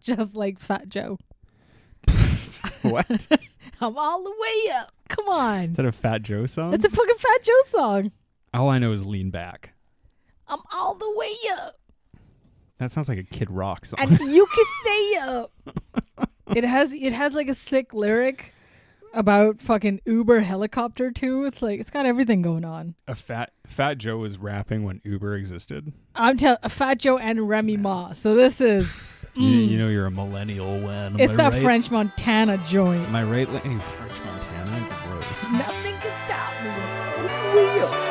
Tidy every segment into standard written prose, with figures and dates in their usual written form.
Just like Fat Joe. What? I'm all the way up. Come on. Is that a Fat Joe song? It's a fucking Fat Joe song. All I know is Lean Back. I'm all the way up. That sounds like a Kid Rock song. And you can say up. It has like a sick lyric about fucking Uber helicopter too. It's like it's got everything going on. A Fat Joe was rapping when Uber existed. I'm telling Fat Joe and Remy Ma. So this is You know you're a millennial when. It's that right? French Montana joint. Am I right? French Montana? Gross. Nothing can stop me. Wheel.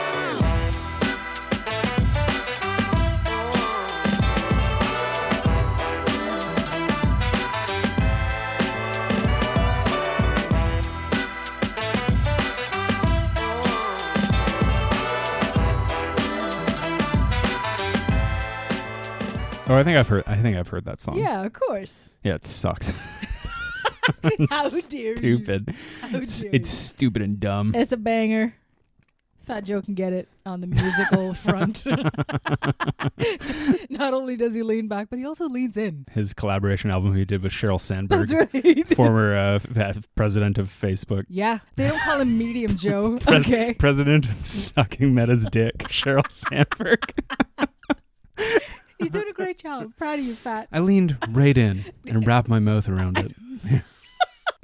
Oh, I think I've heard that song. Yeah, of course. Yeah, it sucks. How dare stupid. You? It's stupid and dumb. It's a banger. Fat Joe can get it on the musical front. Not only does he lean back, but he also leans in. His collaboration album he did with Cheryl Sandberg, that's right. former president of Facebook. Yeah, they don't call him Medium Joe. Okay. President of Sucking Meta's Dick, Cheryl Sandberg. He's doing a great job. Proud of you, Fat. I leaned right in and wrapped my mouth around it.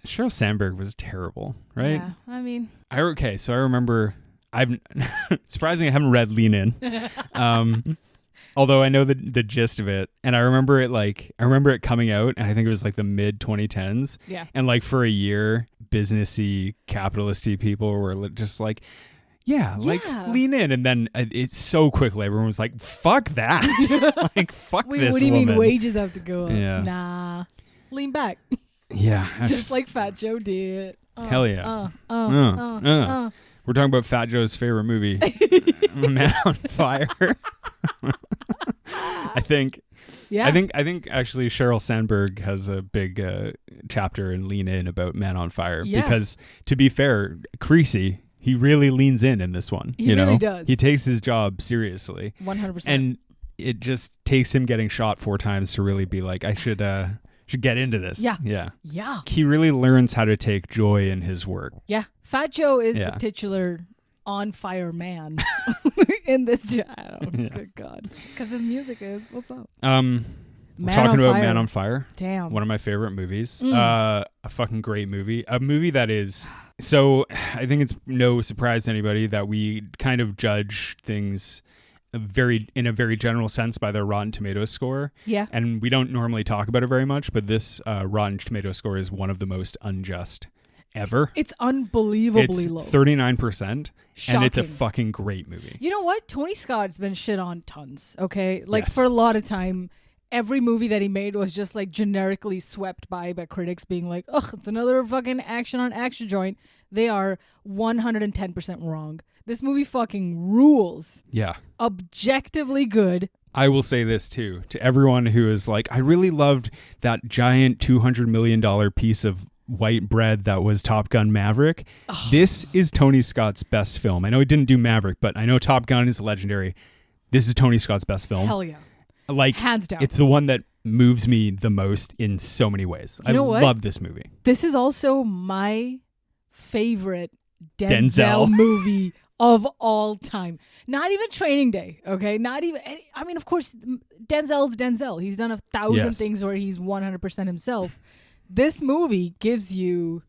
Cheryl Sandberg was terrible, right? Yeah, I mean. So I remember, surprisingly, I haven't read Lean In. Although I know the gist of it. And I remember it coming out, and I think it was like the mid 2010s. Yeah. And like for a year, businessy, capitalisty people were just like, yeah, lean in. And then it's so quickly, everyone was like, fuck that. Like, fuck Wait, this what do you woman. mean wages have to go up? Yeah. Nah. Lean back. Yeah. Just like Fat Joe did. Hell yeah. We're talking about Fat Joe's favorite movie, Man on Fire. I think actually Sheryl Sandberg has a big chapter in Lean In about Man on Fire. Yeah. Because to be fair, Creasy, he really leans in this one. He really does. He takes his job seriously. 100%. And it just takes him getting shot 4 times to really be like, I should get into this. Yeah. He really learns how to take joy in his work. Yeah. Fat Joe is the titular on fire man in this job. Good God. Because his music is. What's up? We're talking about Man on Fire. Damn. One of my favorite movies. A fucking great movie. A movie that is... So I think it's no surprise to anybody that we kind of judge things in a very general sense by their Rotten Tomatoes score. Yeah. And we don't normally talk about it very much, but this Rotten Tomatoes score is one of the most unjust ever. It's unbelievably low. 39%. Shocking. And it's a fucking great movie. You know what? Tony Scott's been shit on tons, okay? Like, Yes. for a lot of time, every movie that he made was just, like, generically swept by critics being like, ugh, it's another fucking action on action joint. They are 110% wrong. This movie fucking rules. Yeah. Objectively good. I will say this, too, to everyone who is like, I really loved that giant $200 million piece of white bread that was Top Gun Maverick. Oh. This is Tony Scott's best film. I know he didn't do Maverick, but I know Top Gun is legendary. This is Tony Scott's best film. Hell yeah. Like, hands down. It's the one that moves me the most in so many ways. I love this movie. This is also my favorite Denzel movie of all time. Not even Training Day, okay? Not even... I mean, of course, Denzel's Denzel. He's done 1,000 things where he's 100% himself. This movie gives you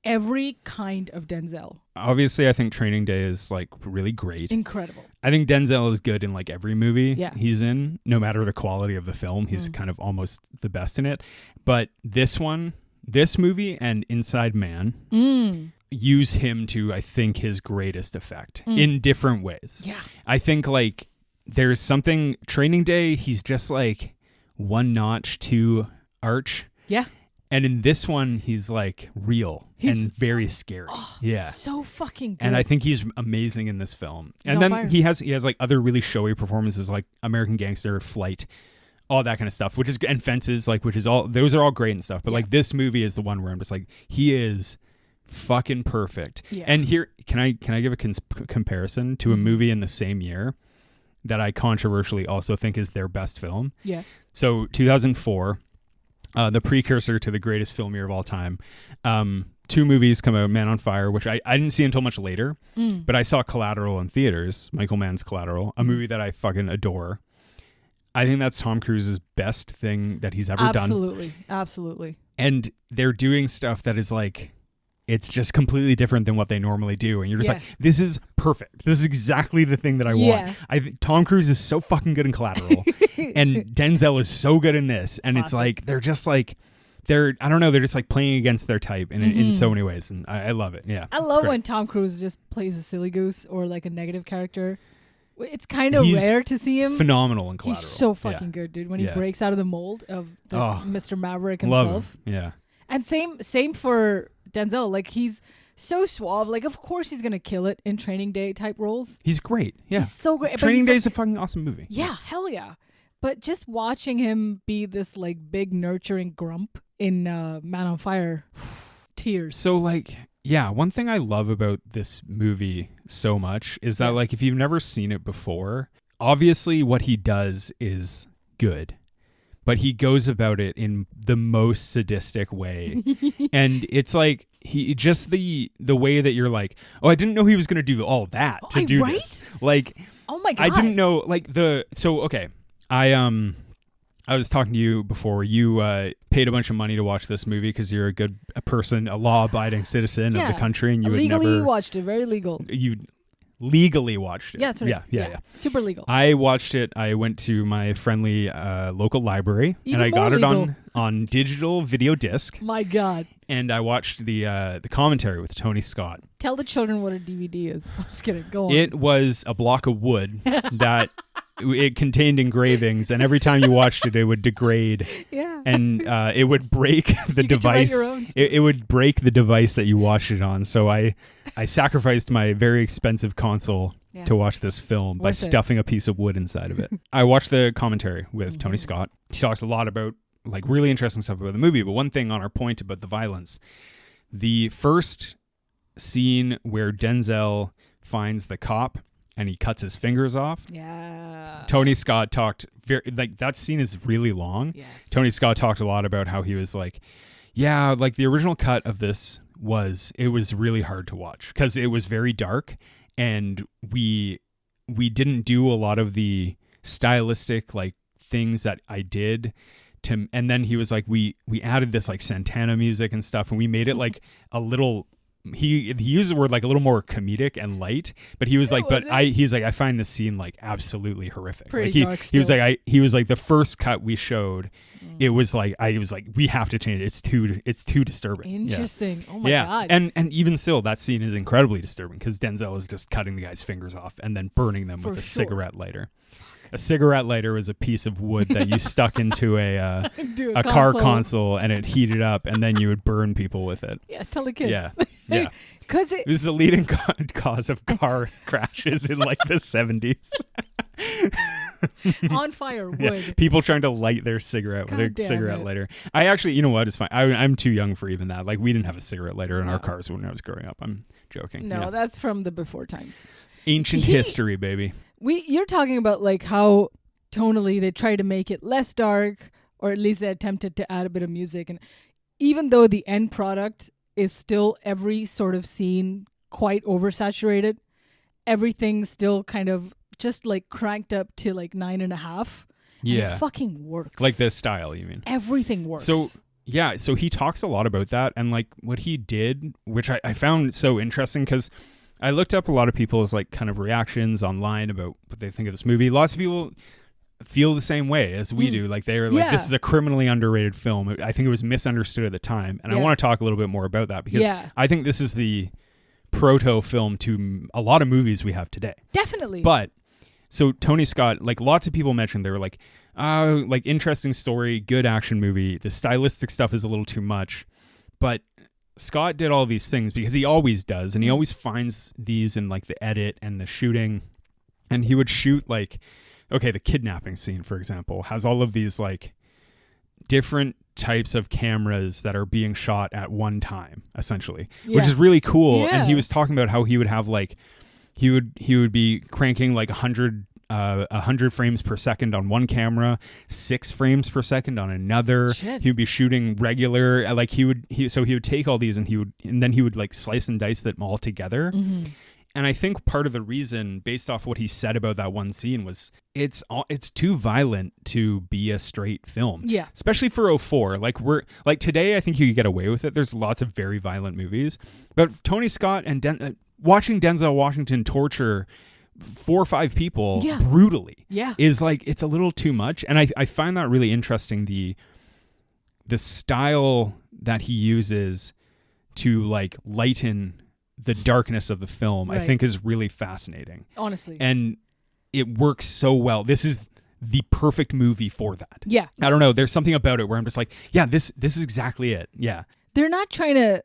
every kind of Denzel. Obviously, I think Training Day is like really great. Incredible. I think Denzel is good in like every movie he's in, no matter the quality of the film. He's kind of almost the best in it. But this movie and Inside Man use him to, I think, his greatest effect in different ways. Yeah. I think like there's something, Training Day, he's just like one notch too arch. Yeah. And in this one, he's like real and very scary. Yeah. So fucking good. And I think he's amazing in this film. And then he has like other really showy performances like American Gangster, Flight, all that kind of stuff, and Fences, like, those are all great and stuff. But like this movie is the one where I'm just like, he is fucking perfect. Yeah. And here, can I give a comparison to a movie in the same year that I controversially also think is their best film? Yeah. So 2004, the precursor to the greatest film year of all time. 2 movies come out, Man on Fire, which I didn't see until much later, but I saw Collateral in theaters, Michael Mann's Collateral, a movie that I fucking adore. I think that's Tom Cruise's best thing that he's ever done. Absolutely. And they're doing stuff that is like, it's just completely different than what they normally do. And you're just like, this is perfect. This is exactly the thing that I want. Tom Cruise is so fucking good in Collateral. And Denzel is so good in this. And it's like, they're just like, I don't know, they're just like playing against their type in so many ways. And I love it. Yeah. I love when Tom Cruise just plays a silly goose or like a negative character. It's kind of rare to see him. Phenomenal in Collateral. He's so fucking good, dude. When he breaks out of the mold of the Mr. Maverick himself. Love him. Yeah. And same for Denzel. Like, he's so suave. Like, of course he's gonna kill it in Training Day type roles. He's great. Yeah. He's so great. Training Day is a fucking awesome movie. Yeah, hell yeah. But just watching him be this like big nurturing grump in Man on Fire, tears. So like, yeah, one thing I love about this movie so much is that like, if you've never seen it before, obviously what he does is good, but he goes about it in the most sadistic way. And it's like, he just the way that you're like, oh, I didn't know he was going to do all that to do this. Like, oh my God. I didn't know like okay. I was talking to you before. You paid a bunch of money to watch this movie because you're a good person, a law-abiding citizen of the country, and you would never... Legally watched it, very legal. You legally watched it. Yeah, that's right. Yeah. Super legal. I watched it. I went to my friendly local library, and I got it on digital video disc. My God. And I watched the commentary with Tony Scott. Tell the children what a DVD is. I'm just kidding. Go on. It was a block of wood that... It contained engravings, and every time you watched it, it would degrade. Yeah. And it would break the device. It would break the device that you watched it on. So I sacrificed my very expensive console to watch this film by stuffing a piece of wood inside of it. I watched the commentary with Tony Scott. He talks a lot about like really interesting stuff about the movie. But one thing on our point about the violence, the first scene where Denzel finds the cop and he cuts his fingers off. Yeah. Tony Scott talked that scene is really long. Yes. Tony Scott talked a lot about how he was like, yeah, like the original cut of this was really hard to watch because it was very dark, and we didn't do a lot of the stylistic like things that I did to, and then he was like, we added this like Santana music and stuff, and we made it like a little. He used the word like a little more comedic and light, but he was like, he's like, I find this scene like absolutely horrific. Pretty like dark he was like, he was like the first cut we showed, it was like, I was like, we have to change it. It's too disturbing. Interesting. Yeah. Oh my God. And even still, that scene is incredibly disturbing because Denzel is just cutting the guy's fingers off and then burning them with a cigarette lighter. A cigarette lighter was a piece of wood that you stuck into a car console and it heated up, and then you would burn people with it. Yeah, tell the kids. Yeah. Because it was the leading cause of car crashes in like the 70s. On fire wood. Yeah, people trying to light their cigarette with a cigarette lighter. I actually, you know what? It's fine. I'm too young for even that. Like, we didn't have a cigarette lighter in our cars when I was growing up. I'm joking. No, that's from the before times. Ancient history, baby. You're talking about like how tonally they try to make it less dark, or at least they attempted to add a bit of music. And even though the end product is still every sort of scene quite oversaturated, everything's still kind of just like cranked up to like 9.5. Yeah. It fucking works. Like the style, you mean? Everything works. So he talks a lot about that, and like what he did, which I found so interesting because I looked up a lot of people's like kind of reactions online about what they think of this movie. Lots of people feel the same way as we do. Like they're like, this is a criminally underrated film. I think it was misunderstood at the time. And I want to talk a little bit more about that because I think this is the proto film to a lot of movies we have today. Definitely. But so Tony Scott, like lots of people mentioned, they were like interesting story, good action movie. The stylistic stuff is a little too much, but Scott did all these things because he always does, and he always finds these in like the edit and the shooting, and he would shoot like, okay, the kidnapping scene, for example, has all of these like different types of cameras that are being shot at one time, essentially, which is really cool. Yeah. And he was talking about how he would have like, he would be cranking like 100 100 frames per second on one camera, 6 frames per second on another. Shit. He would be shooting regular, like he would take all these and then he would like slice and dice them all together. Mm-hmm. And I think part of the reason, based off what he said about that one scene, was it's too violent to be a straight film. Yeah. Especially for 2004. Like today, I think you could get away with it. There's lots of very violent movies. But Tony Scott and watching Denzel Washington torture 4 or 5 people brutally is like, it's a little too much. And I find that really interesting. The style that he uses to like lighten the darkness of the film, I think, is really fascinating. Honestly. And it works so well. This is the perfect movie for that. Yeah. I don't know. There's something about it where I'm just like, yeah, this is exactly it. Yeah. They're not trying to...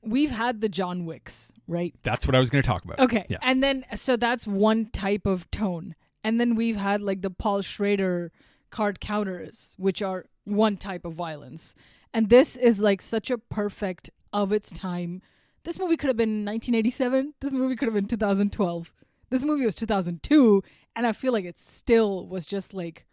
We've had the John Wicks, right? That's what I was going to talk about. Okay. Yeah. And then, so that's one type of tone. And then we've had like the Paul Schrader card counters, which are one type of violence. And this is like such a perfect of its time. This movie could have been 1987. This movie could have been 2012. This movie was 2002. And I feel like it still was just like,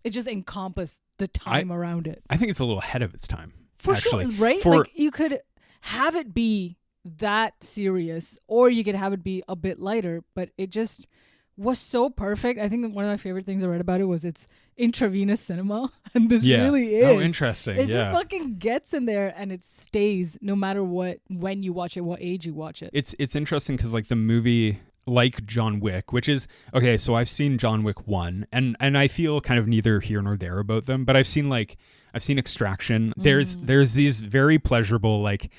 it just encompassed the time around it. I think it's a little ahead of its time. For actually. sure, right? Like you could have it be that serious or you could have it be a bit lighter, but it just was so perfect. I think that one of my favorite things I read about it was it's intravenous cinema, and this really is. Oh, interesting. It just fucking gets in there and it stays no matter when you watch it, what age you watch it. It's interesting because like the movie, like John Wick, which is okay. So I've seen John Wick 1, and I feel kind of neither here nor there about them. But I've seen Extraction. There's these very pleasurable like,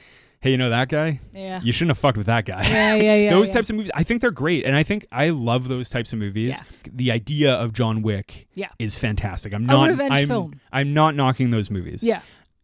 hey, you know that guy? Yeah. You shouldn't have fucked with that guy. Yeah. Those types of movies, I think they're great. And I think I love those types of movies. Yeah. The idea of John Wick is fantastic. I'm not knocking those movies. Yeah.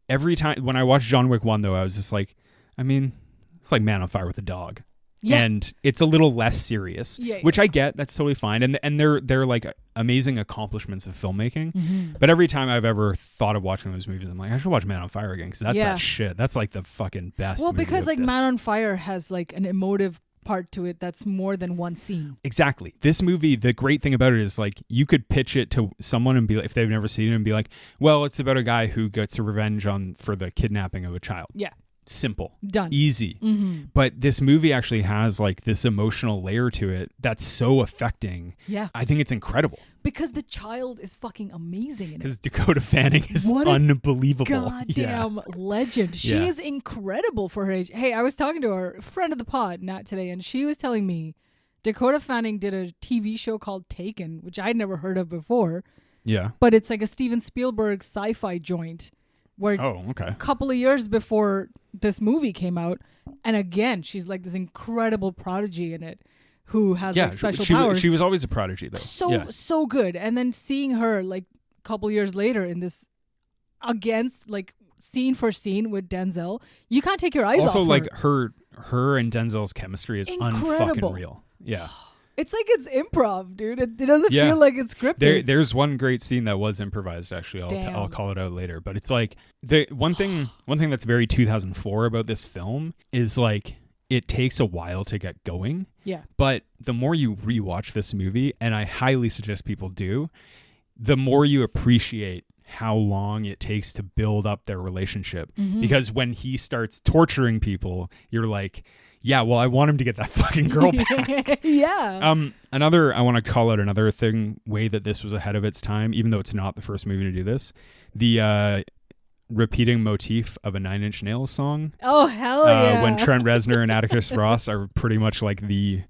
Every time when I watched John Wick 1 though, I was just like, I mean, it's like Man on Fire with a Dog. Yeah. And it's a little less serious, which I get. That's totally fine. And they're like amazing accomplishments of filmmaking. Mm-hmm. But every time I've ever thought of watching those movies, I'm like, I should watch Man on Fire again because that's that shit. That's like the fucking best. Well, because like this. Man on Fire has like an emotive part to it that's more than one scene. Exactly. This movie, the great thing about it is like you could pitch it to someone and be like, if they've never seen it, and be like, well, it's about a guy who gets revenge for the kidnapping of a child. Yeah. Simple. Done. Easy. Mm-hmm. But this movie actually has like this emotional layer to it that's so affecting. Yeah. I think it's incredible. Because the child is fucking amazing in it. Because Dakota Fanning is unbelievable. Goddamn legend. She is incredible for her age. Hey, I was talking to our friend of the pod, Nat, today, and she was telling me Dakota Fanning did a TV show called Taken, which I'd never heard of before. Yeah. But it's like a Steven Spielberg sci-fi joint where a couple of years before this movie came out, and again, she's like this incredible prodigy in it who has like special powers. She was always a prodigy though. So good. And then seeing her like a couple years later in this against like scene for scene with Denzel, you can't take your eyes off her. Also like her and Denzel's chemistry is unfucking real. Yeah. It's like it's improv, dude. It doesn't feel like it's scripted. There's one great scene that was improvised. Actually, I'll call it out later. But it's like the one thing that's very 2004 about this film is like it takes a while to get going. Yeah. But the more you rewatch this movie, and I highly suggest people do, the more you appreciate how long it takes to build up their relationship. Mm-hmm. Because when he starts torturing people, you're like, yeah, well, I want him to get that fucking girl back. Yeah. I want to call out another way that this was ahead of its time, even though it's not the first movie to do this. The repeating motif of a Nine Inch Nails song. Oh, hell yeah. When Trent Reznor and Atticus Ross are pretty much like the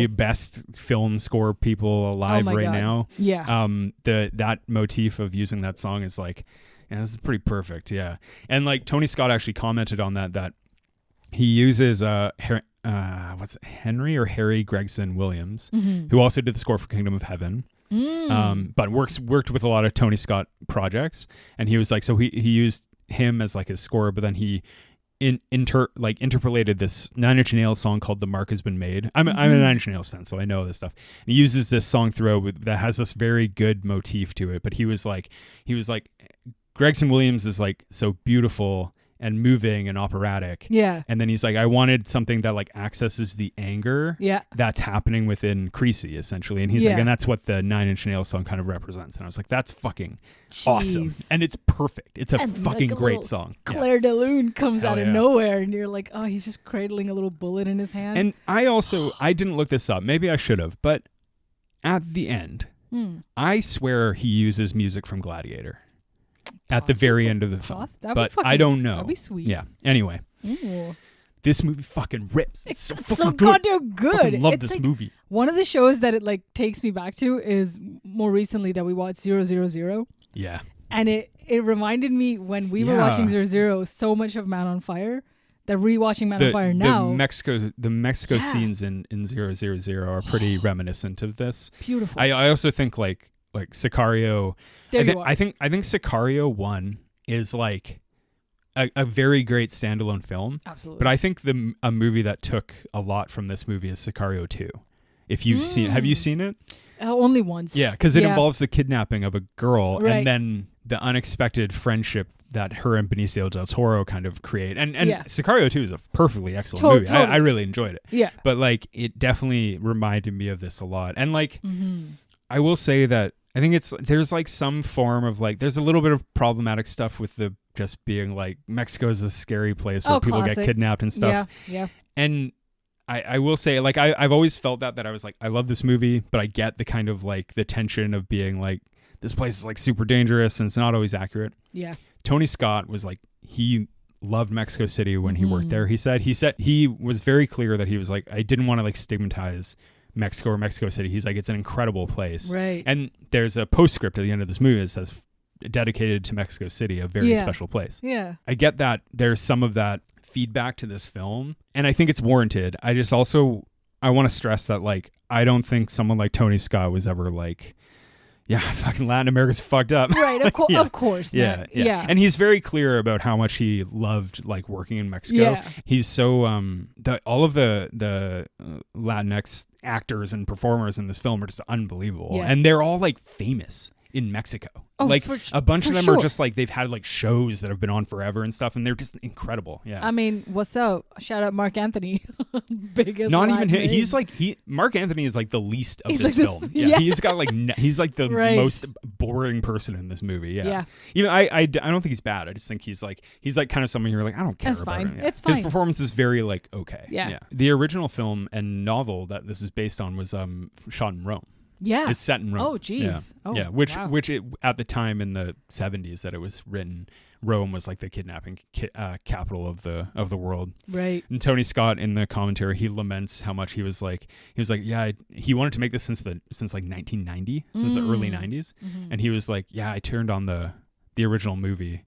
best film score people alive now. Yeah. That motif of using that song is like, yeah, this is pretty perfect. Yeah. And like Tony Scott actually commented on that he uses Henry or Harry Gregson Williams, mm-hmm. who also did the score for Kingdom of Heaven, but worked with a lot of Tony Scott projects. And he was like, so he used him as like his score, but then he interpolated this Nine Inch Nails song called "The Mark Has Been Made." I'm a Nine Inch Nails fan, so I know this stuff. And he uses this song throughout that has this very good motif to it. But he was like, Gregson Williams is like so beautiful and moving and operatic. Yeah. And then he's like, I wanted something that like accesses the anger that's happening within Creasy, essentially. And he's like, and that's what the 9 Inch Nails song kind of represents. And I was like, that's fucking awesome. And it's perfect. It's a fucking great song. Claire de Lune comes out of nowhere, and you're like, oh, he's just cradling a little bullet in his hand. And I didn't look this up. Maybe I should have. But at the end, I swear he uses music from Gladiator. At the very end of the film. But I don't know. That'd be sweet. Yeah. Anyway. Ooh. This movie fucking rips. It's so fucking goddamn good. I love it's this like, movie. One of the shows that it like takes me back to is more recently that we watched 000. Yeah. And it reminded me when we were watching 00 so much of Man on Fire that rewatching Man on Fire now. The Mexico scenes in 000 are pretty reminiscent of this. Beautiful. I also think like Sicario. I think Sicario 1 is like a very great standalone film. Absolutely. But I think a movie that took a lot from this movie is Sicario 2. If you've seen, have you seen it? Only once. Yeah, because it involves the kidnapping of a girl right. and then the unexpected friendship that her and Benicio del Toro kind of create. And Sicario 2 is a perfectly excellent movie. Totally. I really enjoyed it. Yeah. But like it definitely reminded me of this a lot. And like I will say that I think there's like some form of like there's a little bit of problematic stuff with the just being like Mexico is a scary place where people get kidnapped and stuff. Yeah. And I will say like I've always felt that I was like I love this movie, but I get the kind of like the tension of being like this place is like super dangerous and it's not always accurate. Yeah. Tony Scott was like he loved Mexico City when he worked there. He said he was very clear that he was like I didn't want to like stigmatize Mexico or Mexico City. He's like, it's an incredible place. Right. And there's a postscript at the end of this movie that says dedicated to Mexico City, a very special place. Yeah. I get that there's some of that feedback to this film, and I think it's warranted. I just also, I want to stress that like, I don't think someone like Tony Scott was ever like, yeah, fucking Latin America's fucked up. Right, of course. Yeah. And he's very clear about how much he loved like working in Mexico. Yeah. He's so all of the Latinx actors and performers in this film are just unbelievable. Yeah. And they're all like famous in Mexico. Oh, like a bunch of them are just like they've had like shows that have been on forever and stuff, and they're just incredible. Yeah. I mean, what's up? Shout out Mark Anthony. Biggest Not Latin even him. name. He's like Mark Anthony is like the least of He's this like film. yeah. He's got like he's like the right. most boring person in this movie. Yeah. Even I don't think he's bad. I just think he's like kind of someone you're like I don't care That's about fine. him. Yeah. It's fine. His performance is very like okay. Yeah. The original film and novel that this is based on was shot in Rome. Yeah. It's set in Rome. Oh, geez. Yeah. Oh, yeah. Which wow. At the time in the 70s that it was written, Rome was like the kidnapping capital of the world. Right. And Tony Scott in the commentary, he laments how much he was like, yeah, he wanted to make this since like 1990, since the early 90s. Mm-hmm. And he was like, yeah, I turned on the original movie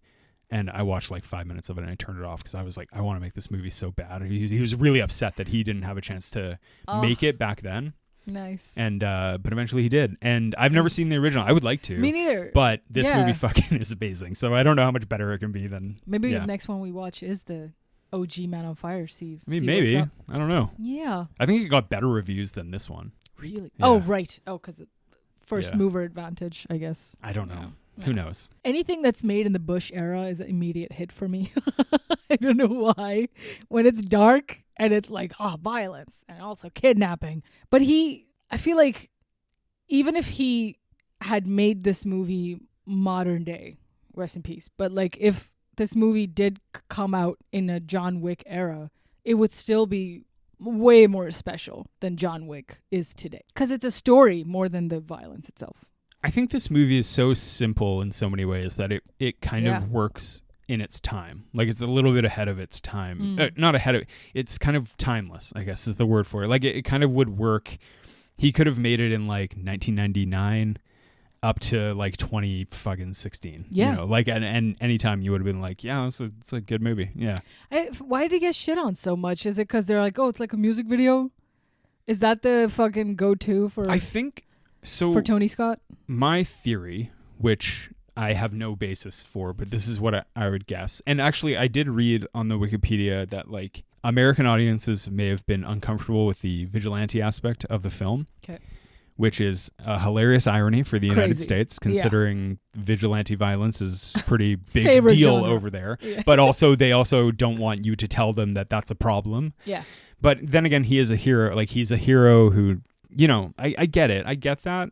and I watched like 5 minutes of it and I turned it off because I was like, I want to make this movie so bad. And he was really upset that he didn't have a chance to make it back then. Nice. And but eventually he did. And I've never seen the original. I would like to. Me neither. But this movie fucking is amazing. So I don't know how much better it can be than maybe the next one we watch is the OG Man on Fire, Steve. I mean, maybe. I don't know. Yeah. I think it got better reviews than this one. Really? Yeah. Oh, right. Oh, because first mover advantage, I guess. I don't know. Yeah. Who knows? Anything that's made in the Bush era is an immediate hit for me. I don't know why. When it's dark and it's like, violence and also kidnapping. But I feel like even if he had made this movie modern day, rest in peace, but like if this movie did come out in a John Wick era, it would still be way more special than John Wick is today. Because it's a story more than the violence itself. I think this movie is so simple in so many ways that it kind of works in its time. Like it's a little bit ahead of its time. Not ahead of it's kind of timeless, I guess is the word for it. Like it kind of would work. He could have made it in like 1999 up to like 2016. Yeah. You know, like and anytime you would have been like, yeah, it's a good movie. Yeah. Why did he get shit on so much? Is it because they're like, oh, it's like a music video? Is that the fucking go-to for? I think so. For Tony Scott? My theory, which I have no basis for, but this is what I would guess. And actually, I did read on the Wikipedia that like American audiences may have been uncomfortable with the vigilante aspect of the film. Okay. which is a hilarious irony for the United Crazy. States, considering vigilante violence is a pretty big Favorite deal genre. over there. Yeah. But also, they also don't want you to tell them that that's a problem. Yeah. But then again, he is a hero. Like, he's a hero who, you know, I get it. I get that.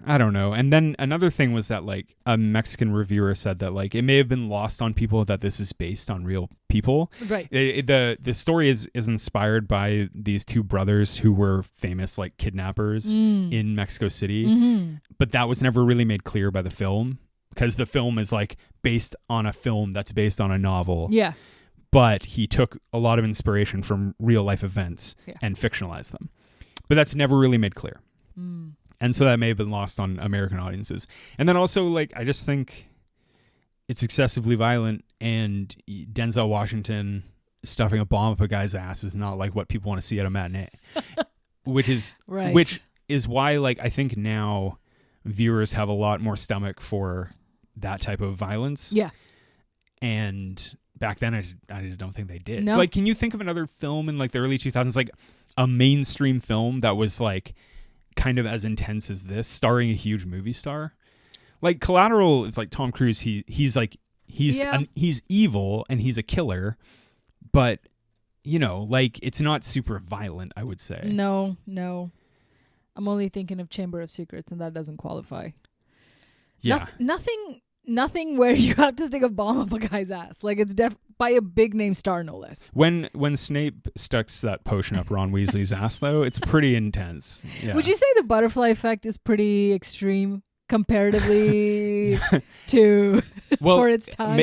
I don't know. And then another thing was that, like, a Mexican reviewer said that, like, it may have been lost on people that this is based on real people. Right. The story is inspired by these two brothers who were famous, like, kidnappers in Mexico City. Mm-hmm. But that was never really made clear by the film, because the film is, like, based on a film that's based on a novel. Yeah. But he took a lot of inspiration from real life events and fictionalized them. But that's never really made clear. Mm. And so that may have been lost on American audiences. And then also, like, I just think it's excessively violent, and Denzel Washington stuffing a bomb up a guy's ass is not like what people want to see at a matinee. which is why, like, I think now viewers have a lot more stomach for that type of violence. Yeah. And back then, I just don't think they did. No. Like, can you think of another film in, like, the early 2000s, like a mainstream film that was, like, kind of as intense as this, starring a huge movie star? Like, Collateral is like Tom Cruise. He's evil and he's a killer, but, you know, like, it's not super violent, I would say. No. I'm only thinking of Chamber of Secrets, and that doesn't qualify. Yeah. Nothing where you have to stick a bomb up a guy's ass. Like, it's by a big name star, no less. When Snape sticks that potion up Ron Weasley's ass, though, it's pretty intense. Yeah. Would you say the butterfly effect is pretty extreme comparatively to for its time?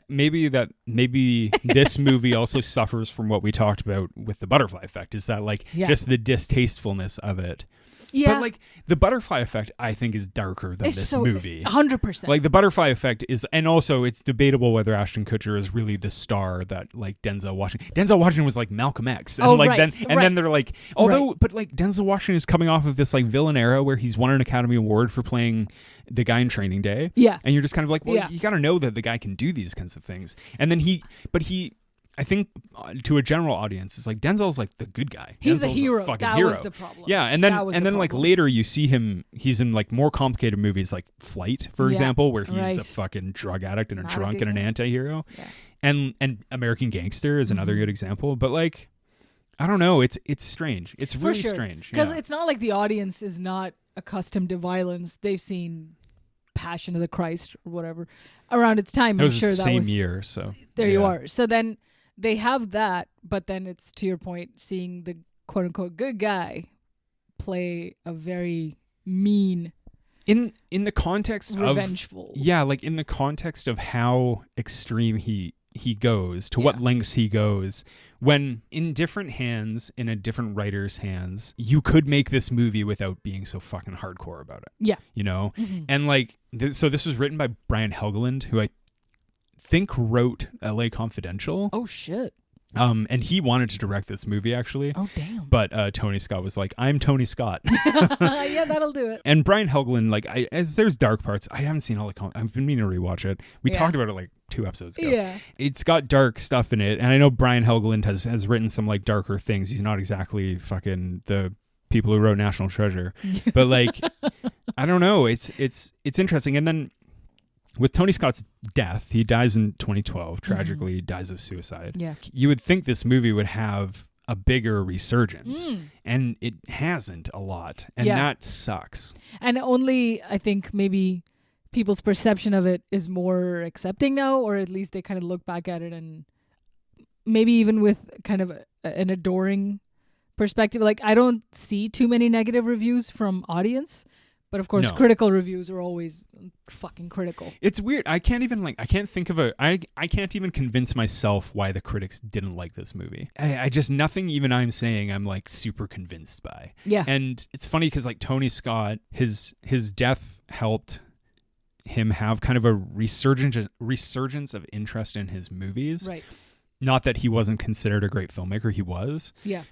Maybe this movie also suffers from what we talked about with the butterfly effect, is that, like, just the distastefulness of it. Yeah. But, like, the butterfly effect, I think, is darker than this movie. 100%. Like, the butterfly effect is, and also it's debatable whether Ashton Kutcher is really the star that, like, Denzel Washington was like Malcolm X, and then they're like, but, like, Denzel Washington is coming off of this, like, villain era where he's won an Academy Award for playing the guy in Training Day. Yeah. And you're just kind of like, well, you got to know that the guy can do these kinds of things. And then I think to a general audience, it's like, Denzel's like the good guy. He's Denzel's a hero. fucking That hero. was the problem. Yeah, and then like later you see him. He's in, like, more complicated movies, like Flight, for example, where he's a fucking drug addict and a drunk and an anti-hero. Yeah. And American Gangster is another good example. But, like, I don't know. It's strange. It's really strange because it's not like the audience is not accustomed to violence. They've seen Passion of the Christ or whatever around its time. It was I'm sure the that same was year. So there you are. So then they have that, but then it's, to your point, seeing the quote unquote good guy play a very mean, in the context revengeful. Like, in the context of how extreme he goes, to what lengths he goes, when in different hands, in a different writer's hands, you could make this movie without being so fucking hardcore about it. Yeah. You know? Mm-hmm. And, like, so this was written by Brian Helgeland, who I think wrote LA Confidential. Oh, shit. And he wanted to direct this movie, actually. Oh, damn. But Tony Scott was like, I'm Tony Scott. Yeah, that'll do it. And Brian Helgeland, like, as there's dark parts, I haven't seen all the I've been meaning to rewatch it. We talked about it, like, 2 episodes ago. Yeah. It's got dark stuff in it. And I know Brian Helgeland has written some, like, darker things. He's not exactly fucking the people who wrote National Treasure. But, like, I don't know. It's interesting. And then with Tony Scott's death, he dies in 2012, tragically dies of suicide. Yeah. You would think this movie would have a bigger resurgence, and it hasn't a lot, and that sucks. And only, I think, maybe people's perception of it is more accepting now, or at least they kind of look back at it and maybe even with kind of an adoring perspective. Like, I don't see too many negative reviews from audience. But of course, critical reviews are always fucking critical. It's weird. I can't even I can't even convince myself why the critics didn't like this movie. I just, nothing even I'm saying I'm, like, super convinced by. Yeah. And it's funny because, like, Tony Scott, his death helped him have kind of a resurgence of interest in his movies. Right. Not that he wasn't considered a great filmmaker, he was. Yeah.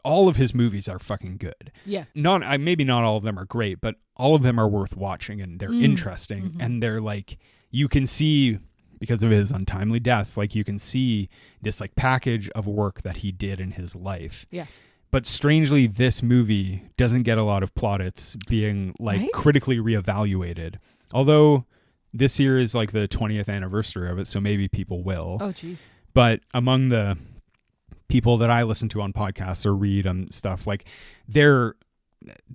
All of his movies are fucking good. Yeah. Maybe not all of them are great, but all of them are worth watching, and they're interesting, and they're, like, you can see, because of his untimely death, like, you can see this, like, package of work that he did in his life. Yeah. But strangely, this movie doesn't get a lot of plaudits being like Right? critically reevaluated. Although this year is like the 20th anniversary of it, so maybe people will. Oh, jeez. But among the people that I listen to on podcasts or read on stuff, like they're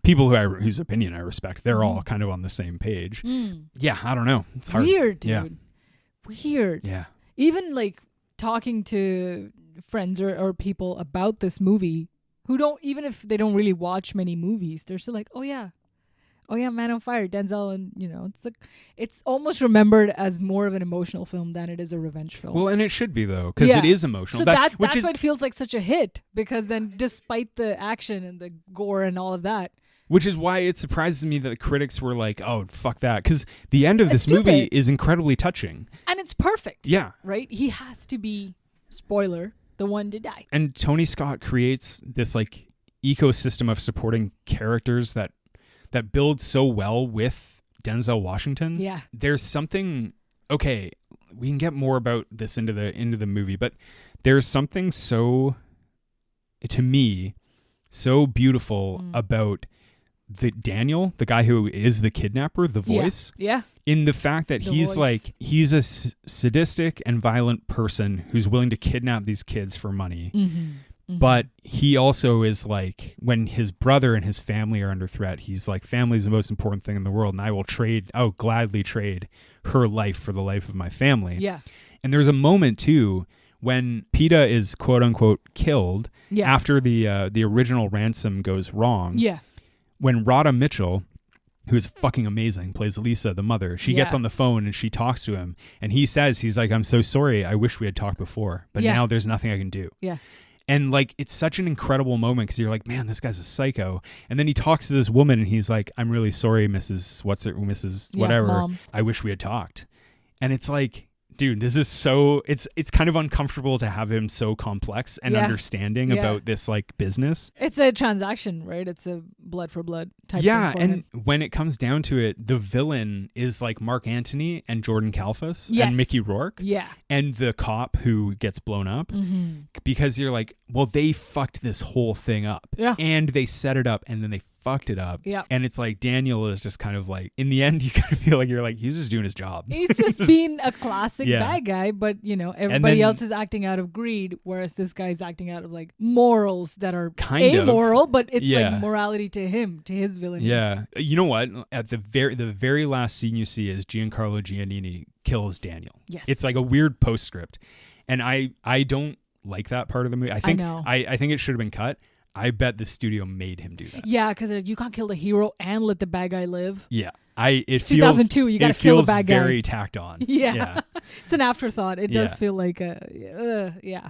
people whose opinion I respect. They're all kind of on the same page. Yeah, I don't know. It's hard. Weird, dude. Yeah. Weird. Yeah. Even like talking to friends or people about this movie who don't, even if they don't really watch many movies, they're still like, oh yeah, Man on Fire, Denzel, and it's like it's almost remembered as more of an emotional film than it is a revenge film. Well, and it should be though, because it is emotional. So that's why it feels like such a hit, because then despite the action and the gore and all of that, which is why it surprises me that the critics were like, "Oh, fuck that," because the end of this stupid. movie is incredibly touching, and it's perfect. Yeah, right. He has to be, spoiler, the one to die. And Tony Scott creates this like ecosystem of supporting characters that builds so well with Denzel Washington. Yeah. There's something, okay, we can get more about this into the movie, but there's something so, to me, so beautiful about Daniel, the guy who is the kidnapper, the voice. Yeah. In the fact that he's a sadistic and violent person who's willing to kidnap these kids for money. But he also is like, when his brother and his family are under threat, he's like, family's the most important thing in the world, and I will gladly trade her life for the life of my family. Yeah. And there's a moment too when PETA is quote unquote killed after the original ransom goes wrong. Yeah. When Rhoda Mitchell, who is fucking amazing, plays Lisa, the mother, she gets on the phone and she talks to him, and he's like, I'm so sorry, I wish we had talked before, but now there's nothing I can do. Yeah. And like, it's such an incredible moment because you're like, man, this guy's a psycho. And then he talks to this woman and he's like, I'm really sorry, Mrs. Whatever. Mom. I wish we had talked. And it's like, dude, this is so, it's kind of uncomfortable to have him so complex and understanding about this like business. It's a transaction, right? It's a blood for blood type thing for and him. when it comes down to it, the villain is like Mark Antony and Jordan Kalfas and Mickey Rourke. Yeah. And the cop who gets blown up, because you're like, well, they fucked this whole thing up. Yeah. And they set it up and then they fucked it up. Yeah. And it's like Daniel is just kind of like, in the end, you kind of feel like you're like, he's just doing his job. He's just being a classic bad guy, but everybody else is acting out of greed, whereas this guy's acting out of like morals that are amoral, but it's like morality to him, to his villain. Yeah. You know what? At the very last scene you see is Giancarlo Giannini kills Daniel. Yes. It's like a weird postscript. And I don't like that part of the movie. I think I think it should have been cut. I bet the studio made him do that. Yeah, because you can't kill the hero and let the bad guy live. Yeah. It's 2002. You got to kill the bad guy. It feels very tacked on. Yeah. It's an afterthought. It does feel like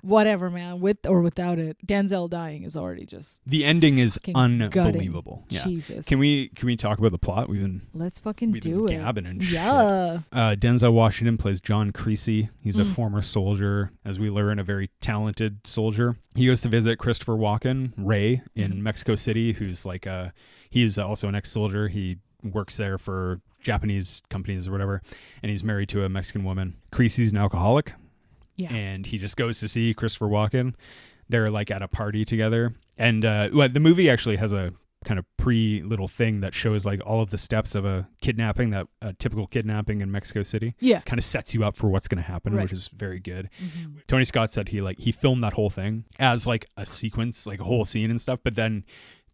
whatever, man. With or without it, Denzel dying is already just. The ending is unbelievable. Yeah. Jesus. Can we talk about the plot? Let's fucking do it. Gabbing and shit. Denzel Washington plays John Creasy. He's a former soldier, as we learn, a very talented soldier. He goes to visit Christopher Walken, Ray, in Mexico City, who's like he's also an ex-soldier. He works there for Japanese companies or whatever, and he's married to a Mexican woman. Creasy's an alcoholic, and he just goes to see Christopher Walken. They're like at a party together, and the movie actually has a kind of little thing that shows like all of the steps of a kidnapping, that a typical kidnapping in Mexico City. Yeah, kind of sets you up for what's going to happen, which is very good. Tony Scott said he filmed that whole thing as like a sequence, like a whole scene and stuff, but then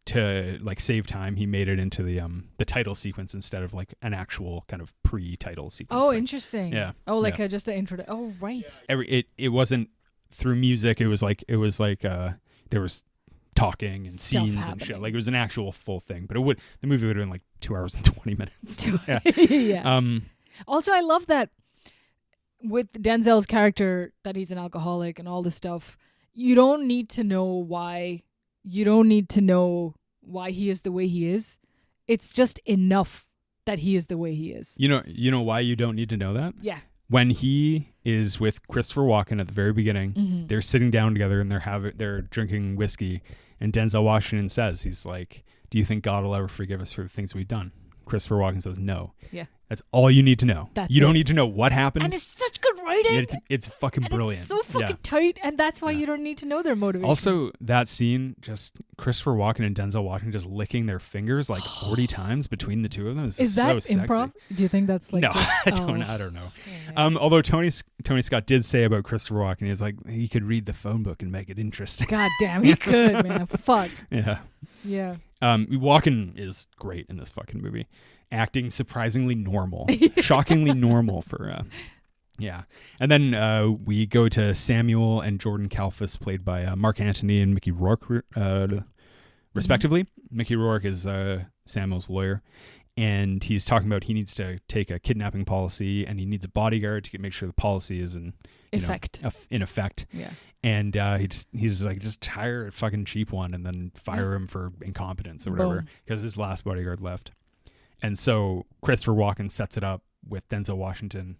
to like save time, he made it into the title sequence instead of like an actual kind of pre-title sequence. Oh, thing. Interesting. Yeah. Oh, like just the intro. Oh, right. It wasn't through music. It was like there was talking and stuff scenes happening. And shit. Like it was an actual full thing. But the movie would have been like 2 hours and 20 minutes. Yeah. Yeah. Also, I love that with Denzel's character, that he's an alcoholic and all this stuff. You don't need to know why. You don't need to know why he is the way he is. It's just enough that he is the way he is. You know why you don't need to know that? Yeah. When he is with Christopher Walken at the very beginning, they're sitting down together and they're drinking whiskey, and Denzel Washington says, he's like, "Do you think God will ever forgive us for the things we've done?" Christopher Walken says, "No." Yeah. That's all you need to know. You don't need to know what happened. And it's such good writing. It's fucking brilliant. It's so fucking tight, and that's why you don't need to know their motivations. Also, that scene, just Christopher Walken and Denzel Washington just licking their fingers like 40 times between the two of them is that so sexy. improv? Do you think that's like no? I don't know. Although Tony Scott did say about Christopher Walken, he was like he could read the phone book and make it interesting. God damn, he could, man. Fuck. Yeah. Walken is great in this fucking movie, acting surprisingly normal, shockingly normal for. And then we go to Samuel and Jordan Kalfas, played by Mark Antony and Mickey Rourke, respectively. Mickey Rourke is Samuel's lawyer, and he's talking about he needs to take a kidnapping policy, and he needs a bodyguard to make sure the policy is in effect. Yeah. And he's like, just hire a fucking cheap one and then fire him for incompetence or whatever, because his last bodyguard left. And so Christopher Walken sets it up with Denzel Washington,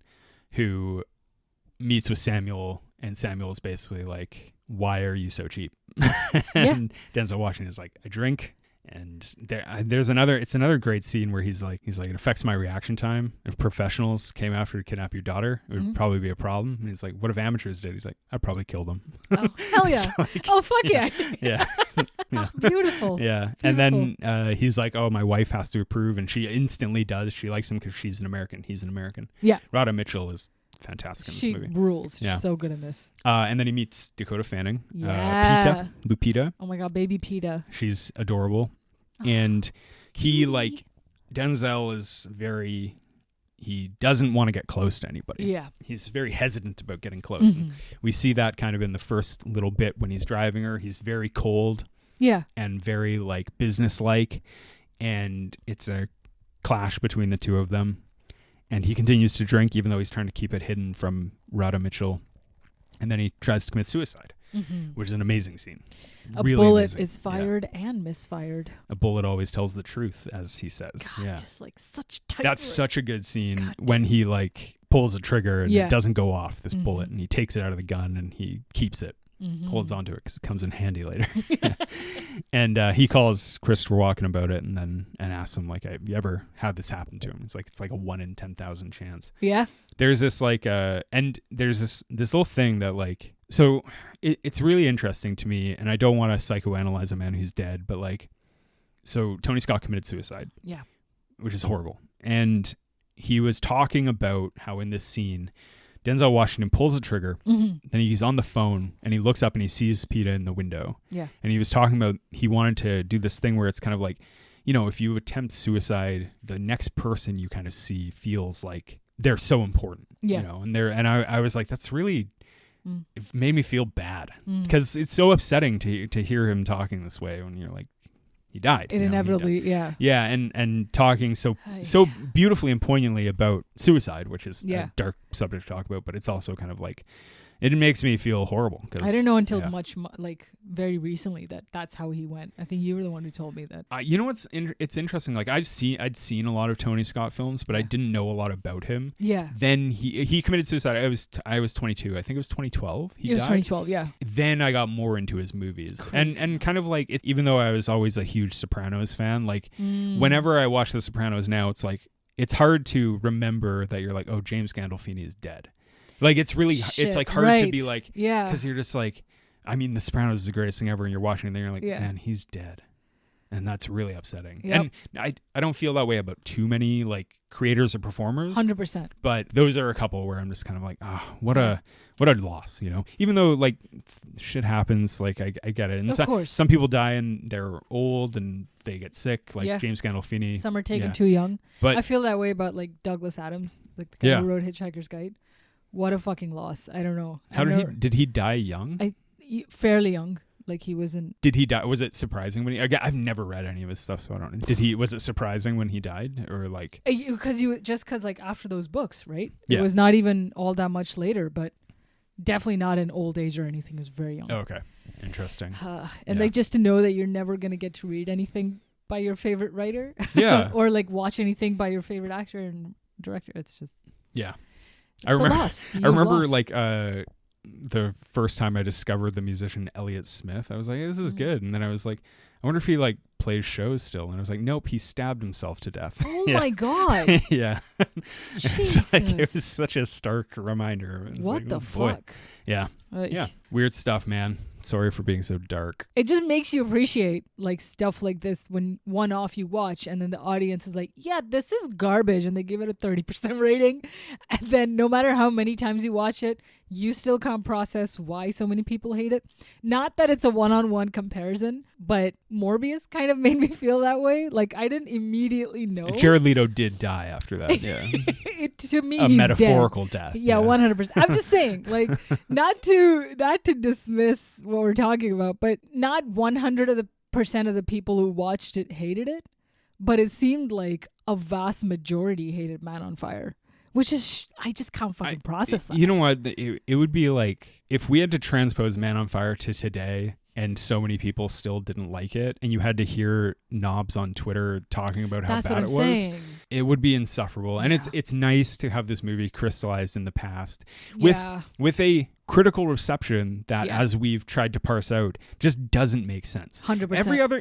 who meets with Samuel, and Samuel is basically like, why are you so cheap? And Denzel Washington is like, I drink. And there's another great scene where he's like, it affects my reaction time. If professionals came after to kidnap your daughter, it would probably be a problem. And he's like, what if amateurs did? He's like, I'd probably kill them. Oh, hell yeah. So like, oh, fuck yeah. Yeah. Beautiful. Yeah. And then he's like, oh, my wife has to approve. And she instantly does. She likes him because she's an American. He's an American. Yeah. Rhoda Mitchell is fantastic in this movie. She rules. She's so good in this. And then he meets Dakota Fanning. Lupita. Oh my God, baby Peta. She's adorable. And he Denzel is he doesn't want to get close to anybody. Yeah. He's very hesitant about getting close. And we see that kind of in the first little bit when he's driving her. He's very cold. Yeah. And very business-like. And it's a clash between the two of them. And he continues to drink even though he's trying to keep it hidden from Rhoda Mitchell. And then he tries to commit suicide, which is an amazing scene. A really bullet amazing. is fired and misfired. A bullet always tells the truth, as he says. God, just such tight. That's such a good scene when he pulls a trigger and it doesn't go off, this bullet, and he takes it out of the gun and he keeps it, holds onto it because it comes in handy later. And he calls Christopher Walken about it and asks him, have you ever had this happen to him? It's like a 1 in 10,000 chance. Yeah. There's this and there's this little thing that so it's really interesting to me, and I don't want to psychoanalyze a man who's dead, but so Tony Scott committed suicide. Yeah. Which is horrible. And he was talking about how in this scene, Denzel Washington pulls the trigger, then he's on the phone, and he looks up and he sees Peta in the window. Yeah. And he was talking about he wanted to do this thing where it's kind of if you attempt suicide, the next person you kind of see feels like they're so important. Yeah. And I was like, that's really... It made me feel bad because it's so upsetting to hear him talking this way when you're like, he died. It inevitably, yeah. Yeah, and talking so beautifully and poignantly about suicide, which is a dark subject to talk about, but it's also kind of it makes me feel horrible. I didn't know until very recently that's how he went. I think you were the one who told me that. You know what's it's interesting. I'd seen a lot of Tony Scott films, but I didn't know a lot about him. Yeah. Then he committed suicide. I was 22. I think it was 2012. It was 2012. Yeah. Then I got more into his movies, and kind of even though I was always a huge Sopranos fan, whenever I watch The Sopranos now, it's hard to remember that you're oh, James Gandolfini is dead. It's really, it's hard to be because you're just The Sopranos is the greatest thing ever, and you're watching it and you're man, he's dead. And that's really upsetting. Yep. And I don't feel that way about too many creators or performers. 100%. But those are a couple where I'm just kind of what a loss, Even though shit happens, I get it. And of course. Some people die and they're old and they get sick, James Gandolfini. Some are taken too young. But I feel that way about Douglas Adams, the guy who wrote Hitchhiker's Guide. What a fucking loss. I don't know. Did he die young? Fairly young. He wasn't. Did he die? Was it surprising when I've never read any of his stuff, so I don't know. Was it surprising when he died, or because after those books, right? Yeah. It was not even all that much later, but definitely not in old age or anything. It was very young. Oh, okay. Interesting. And just to know that you're never going to get to read anything by your favorite writer. Yeah. Or watch anything by your favorite actor and director. It's just. Yeah. I remember the first time I discovered the musician Elliott Smith, I was like, hey, this is good. And then I was like, I wonder if he like plays shows still. And I was like, nope, he stabbed himself to death. Oh my God. Yeah. Jesus. Like, it was such a stark reminder. What the fuck? Yeah. Yeah. Weird stuff, man. Sorry for being so dark. It just makes you appreciate like stuff like this when one-off you watch and then the audience is like, yeah, this is garbage, and they give it a 30% rating. And then no matter how many times you watch it, you still can't process why so many people hate it. Not that it's a one-on-one comparison, but Morbius kind of made me feel that way. Like, I didn't immediately know. Jared Leto did die after that. Yeah. To me, a he's metaphorical dead. death. Yeah, 100%. I'm just saying, like, not to dismiss what we're talking about, but not 100% of the people who watched it hated it, but it seemed like a vast majority hated Man on Fire. Which is, I just can't fucking process that. You know what? It would be like if we had to transpose Man on Fire to today and so many people still didn't like it, and you had to hear knobs on Twitter talking about how bad it was. Saying. It would be insufferable. And it's nice to have this movie crystallized in the past with a critical reception that, as we've tried to parse out, just doesn't make sense. 100%.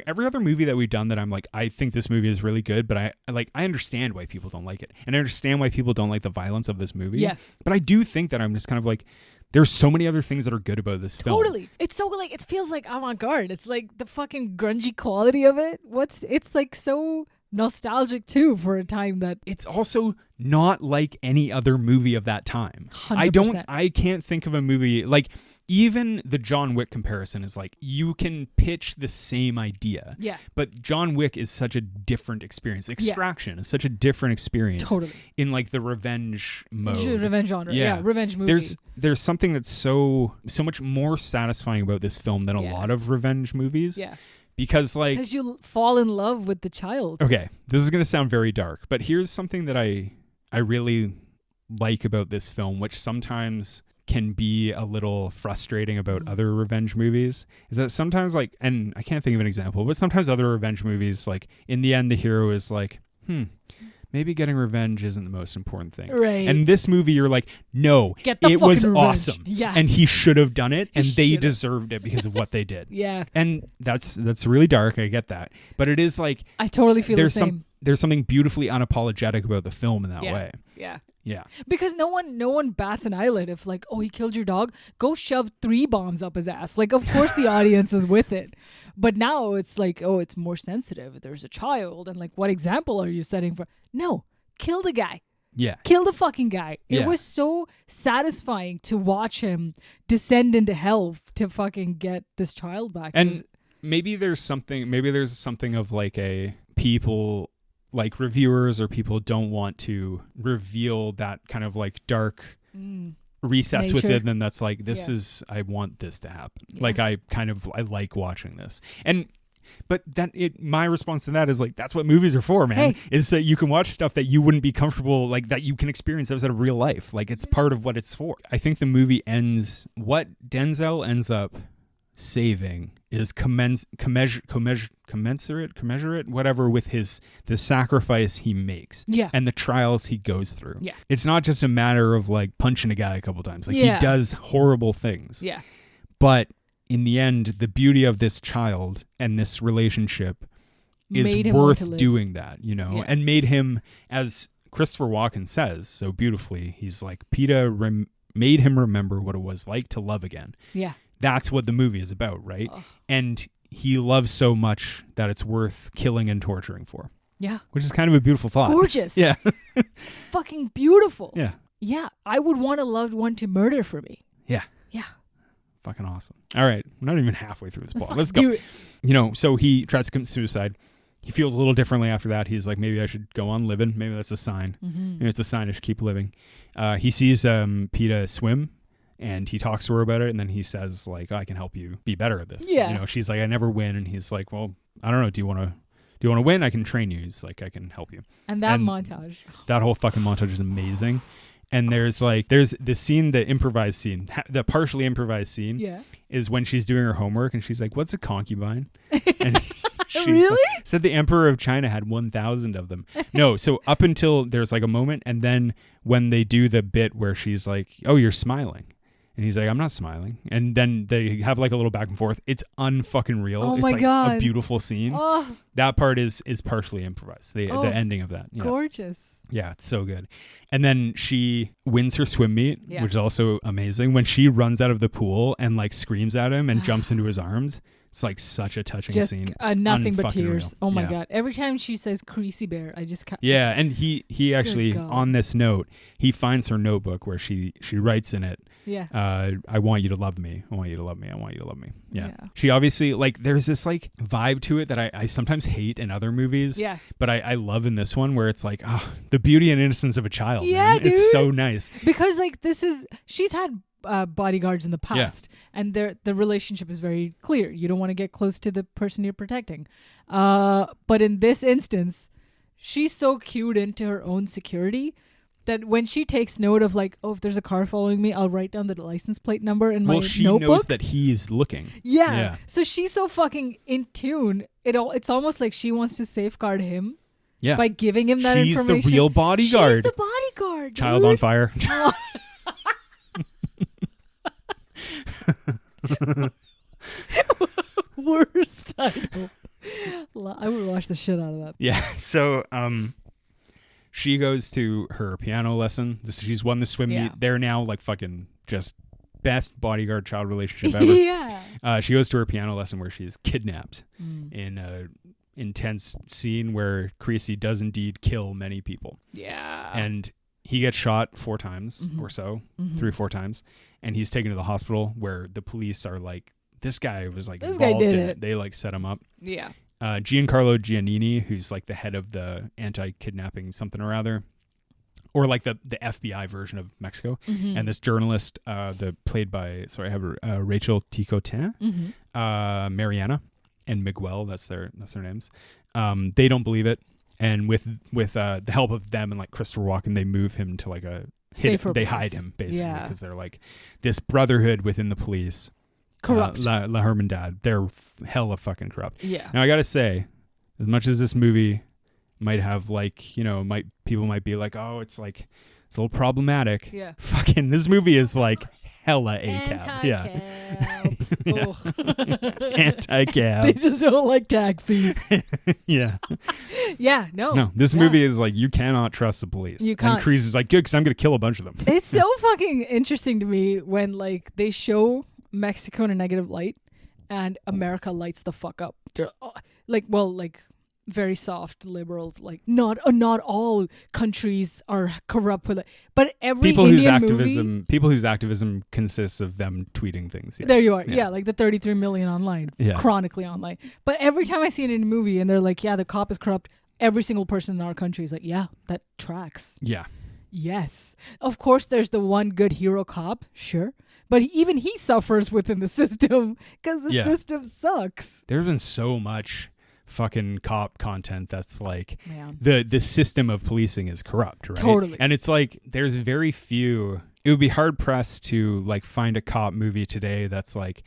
Every other movie that we've done that I'm like, I think this movie is really good, but I understand why people don't like it, and I understand why people don't like the violence of this movie. Yeah. But I do think that I'm just kind of like, there's so many other things that are good about this film. Totally. It's so like, it feels like avant-garde. It's like the fucking grungy quality of it. It's like so nostalgic too for a time that it's also not like any other movie of that time. 100%. I can't think of a movie like, even the John Wick comparison is like, you can pitch the same idea. Yeah. But John Wick is such a different experience. Extraction is such a different experience. Totally. In like the revenge mode. Revenge genre. Yeah. Revenge movie. There's something that's so much more satisfying about this film than a lot of revenge movies. Yeah. Because you fall in love with the child. Okay. This is going to sound very dark, but here's something that I really like about this film, which sometimes can be a little frustrating about other revenge movies, is that sometimes like, and I can't think of an example, but sometimes other revenge movies, like in the end, the hero is like, maybe getting revenge isn't the most important thing. Right. And this movie, you're like, no, it was revenge. awesome. Yeah. And he should have done it, and they deserved it because of what they did. Yeah. And that's really dark. I get that. But it is like, I totally feel the same. There's something beautifully unapologetic about the film in that way. Yeah. Yeah. Because no one bats an eyelid if like, oh, he killed your dog, go shove 3 bombs up his ass. Like, of course the audience is with it. But now it's like, oh, it's more sensitive. There's a child, and like, what example are you setting for? No, kill the guy. Yeah. Kill the fucking guy. It was so satisfying to watch him descend into hell to fucking get this child back. And maybe there's something of like a people, like reviewers or people don't want to reveal that kind of like dark recess within them that's like, this is, I want this to happen. Like, I like watching this. But my response to that is like, that's what movies are for, man. Is that you can watch stuff that you wouldn't be comfortable, like that you can experience outside of real life. Like, it's part of what it's for. I think the movie ends, what Denzel ends up saving is commensurate, whatever, with the sacrifice he makes, and the trials he goes through. Yeah, it's not just a matter of like punching a guy a couple times. Like, he does horrible things. Yeah, but in the end, the beauty of this child and this relationship is worth doing that, you know, and made him, as Christopher Walken says so beautifully, he's like, PETA made him remember what it was like to love again. Yeah. That's what the movie is about, right? Oh. And he loves so much that it's worth killing and torturing for. Yeah. Which is kind of a beautiful thought. Gorgeous. Yeah. Fucking beautiful. Yeah. Yeah. I would want a loved one to murder for me. Yeah. Yeah. Fucking awesome. All right. We're not even halfway through this plot. Let's go. You know, so he tries to commit suicide. He feels a little differently after that. He's like, maybe I should go on living. Maybe that's a sign. Maybe it's a sign I should keep living. He sees PETA swim. And he talks to her about it, and then he says, like, I can help you be better at this. Yeah. You know, she's like, I never win. And he's like, well, I don't know. Do you want to win? I can train you. He's like, I can help you. And that montage. That whole fucking montage is amazing. And there's the scene, the improvised scene, the partially improvised scene is when she's doing her homework, and she's like, what's a concubine? And she's really? Like, said the Emperor of China had 1,000 of them. No, so up until there's like a moment, and then when they do the bit where she's like, oh, you're smiling. And he's like, I'm not smiling. And then they have like a little back and forth. It's unfucking real. Oh it's my like God. a beautiful scene. Oh, That part is partially improvised. The ending of that. Yeah. gorgeous. Yeah, it's so good. And then she wins her swim meet, Yeah. which is also amazing. When she runs out of the pool and like screams at him and jumps into his arms, it's like such a touching Just scene. nothing but unfucking tears. real. Oh my Yeah. God. Every time she says Creasy Bear, I just can't. Yeah, and he actually, God. on this note, he finds her notebook where she writes in it, Yeah. I want you to love me. I want you to love me. I want you to love me. Yeah. Yeah. She obviously, like, there's this like vibe to it that I sometimes hate in other movies. Yeah. But I love in this one where it's like, the beauty and innocence of a child. Yeah, man. dude. It's so nice. Because like she's had bodyguards in the past, and the relationship is very clear. You don't want to get close to the person you're protecting. But in this instance, she's so cued into her own security that when she takes note of like, if there's a car following me, I'll write down the license plate number in my notebook. Well, she knows that he's looking. Yeah. So she's so fucking in tune. It's almost like she wants to safeguard him. Yeah. By giving him that She's information. the real bodyguard. She's the bodyguard. Child dude. on fire. Worst title. I would watch the shit out of that. Yeah. So she goes to her piano lesson. She's won the swim meet. They're now like fucking just best bodyguard child relationship ever. Yeah. She goes to her piano lesson where she's kidnapped in a intense scene where Creasy does indeed kill many people. Yeah. And he gets shot 4 times or so, 3 or 4 times, and he's taken to the hospital where the police are like, this guy was like involved in it. They like set him up. Yeah. Giancarlo Giannini, who's like the head of the anti-kidnapping something or other, or like the FBI version of Mexico, and this journalist, played by Rachel Ticotin, Mariana, and Miguel. That's their names. They don't believe it, and with the help of them and like Christopher Walken, they move him to like a they hide him basically because they're like this brotherhood within the police. Corrupt. La Hermandad. They're hella fucking corrupt. Yeah. Now I gotta say, as much as this movie might have like, people might be like, oh, it's a little problematic. Yeah. Fucking this movie is like hella ACAB. Yeah. Anti-cab. They just don't like taxis. Yeah. Yeah. No. This movie is like, you cannot trust the police. You can't. And Creasy is like, good, because I'm gonna kill a bunch of them. It's so fucking interesting to me when like they show Mexico in a negative light and America lights the fuck up. They're like very soft liberals, like not all countries are corrupt with it, but every people Indian whose activism consists of them tweeting things. Yes. There you are. Yeah, like the 33 million online, chronically online. But every time I see it in a movie and they're like, yeah, the cop is corrupt, every single person in our country is like, yeah, that tracks. Yeah. Yes. Of course, there's the one good hero cop, sure. But even he suffers within the system because the system sucks. There's been so much fucking cop content that's like the system of policing is corrupt, right? Totally. And it's like there's very few. It would be hard pressed to like find a cop movie today that's like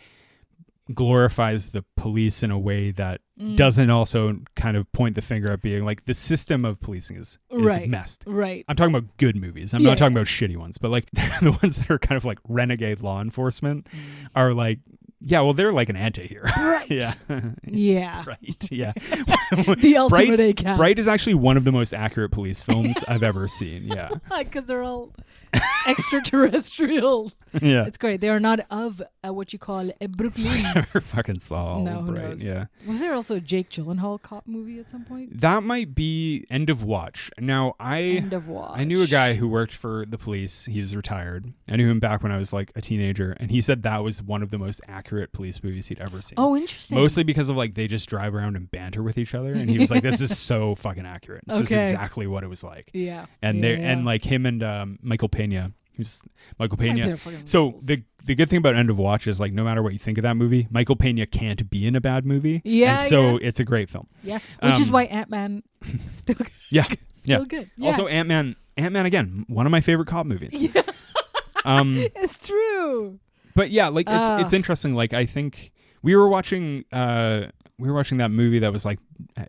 glorifies the police in a way that doesn't also kind of point the finger at being like the system of policing is messed. Right. I'm talking about good movies. I'm not talking about shitty ones, but like the ones that are kind of like renegade law enforcement are like, yeah, well, they're like an anti-hero. Right. Yeah. Yeah. Right. Yeah. The ultimate ACAB. Bright is actually one of the most accurate police films I've ever seen. Yeah. Because they're all extraterrestrial. Yeah. It's great. They are not of what you call a Brooklyn. I never fucking saw No, who Bright. knows? Yeah. Was there also a Jake Gyllenhaal cop movie at some point? That might be End of Watch. Now, End of Watch. I knew a guy who worked for the police. He was retired. I knew him back when I was like a teenager, and he said that was one of the most accurate police movies he'd ever seen. Oh, interesting. Mostly because of like they just drive around and banter with each other, and he was like, "This is so fucking accurate. This is exactly what it was like." Yeah. And and like him and Michael Pena. Who's Michael Pena? So the good thing about End of Watch is like no matter what you think of that movie, Michael Pena can't be in a bad movie. Yeah. And so it's a great film. Yeah. Which is why Ant-Man still good. Yeah. Still good. Yeah. Also Ant-Man again, one of my favorite cop movies. Yeah. It's true. But yeah, like it's interesting. Like I think we were watching that movie that was like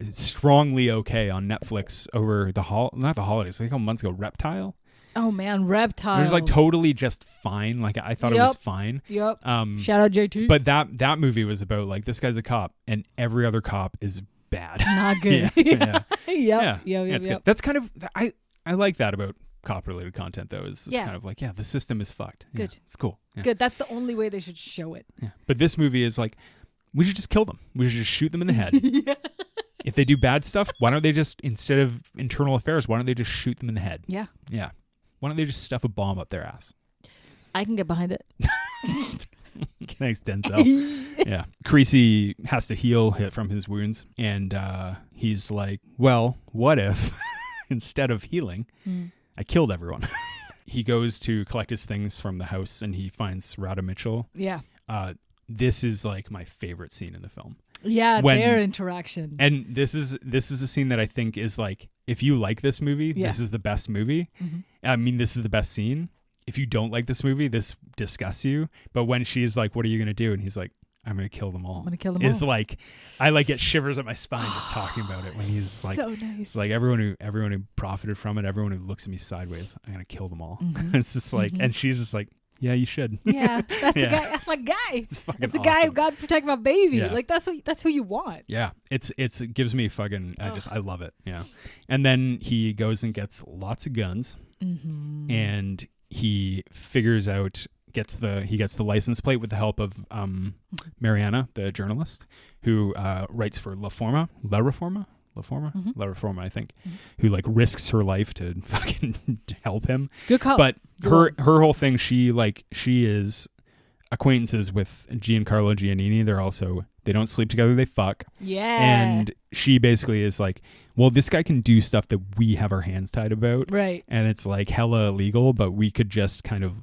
strongly okay on Netflix over not the holidays, like a couple months ago, Reptile. Oh man, Reptile. It was like totally just fine. Like I thought it was fine. Yep. Shout out JT. But that movie was about like this guy's a cop and every other cop is bad. Not good. Yeah. Yep. Good. That's kind of I like that about cop related content though. Is kind of like the system is fucked. Good. Yeah, it's cool. Yeah. Good. That's the only way they should show it. Yeah. But this movie is like we should just kill them. We should just shoot them in the head. If they do bad stuff, why don't they just, instead of internal affairs, why don't they just shoot them in the head? Yeah. Yeah. Why don't they just stuff a bomb up their ass? I can get behind it. Thanks, Denzel. Yeah. Creasy has to heal from his wounds. And he's like, well, what if instead of healing, I killed everyone? He goes to collect his things from the house and he finds Radha Mitchell. Yeah. This is like my favorite scene in the film. Yeah, their interaction. And this is a scene that I think is like, if you like this movie, this is the best movie. Mm-hmm. I mean, this is the best scene. If you don't like this movie, this disgusts you. But when she's like, what are you going to do? And he's like, I'm going to kill them all. I'm going to kill them all. It's like, I like get shivers up my spine just talking about it when he's like, so nice. It's like everyone who profited from it, everyone who looks at me sideways, I'm going to kill them all. Mm-hmm. It's just like, and she's just like, yeah, you should. Yeah, that's the guy. That's my guy. It's fucking That's the awesome. guy who God protect my baby. Yeah. Like that's who you want. Yeah, it gives me fucking. I love it. Yeah, and then he goes and gets lots of guns, and he figures out gets the license plate with the help of Mariana, the journalist, who writes for La Reforma, I think, who like risks her life to fucking help him. Good call. But her whole thing, she is acquaintances with Giancarlo Giannini. They don't sleep together, they fuck. Yeah. And she basically is like, well, this guy can do stuff that we have our hands tied about. Right. And it's like hella illegal, but we could just kind of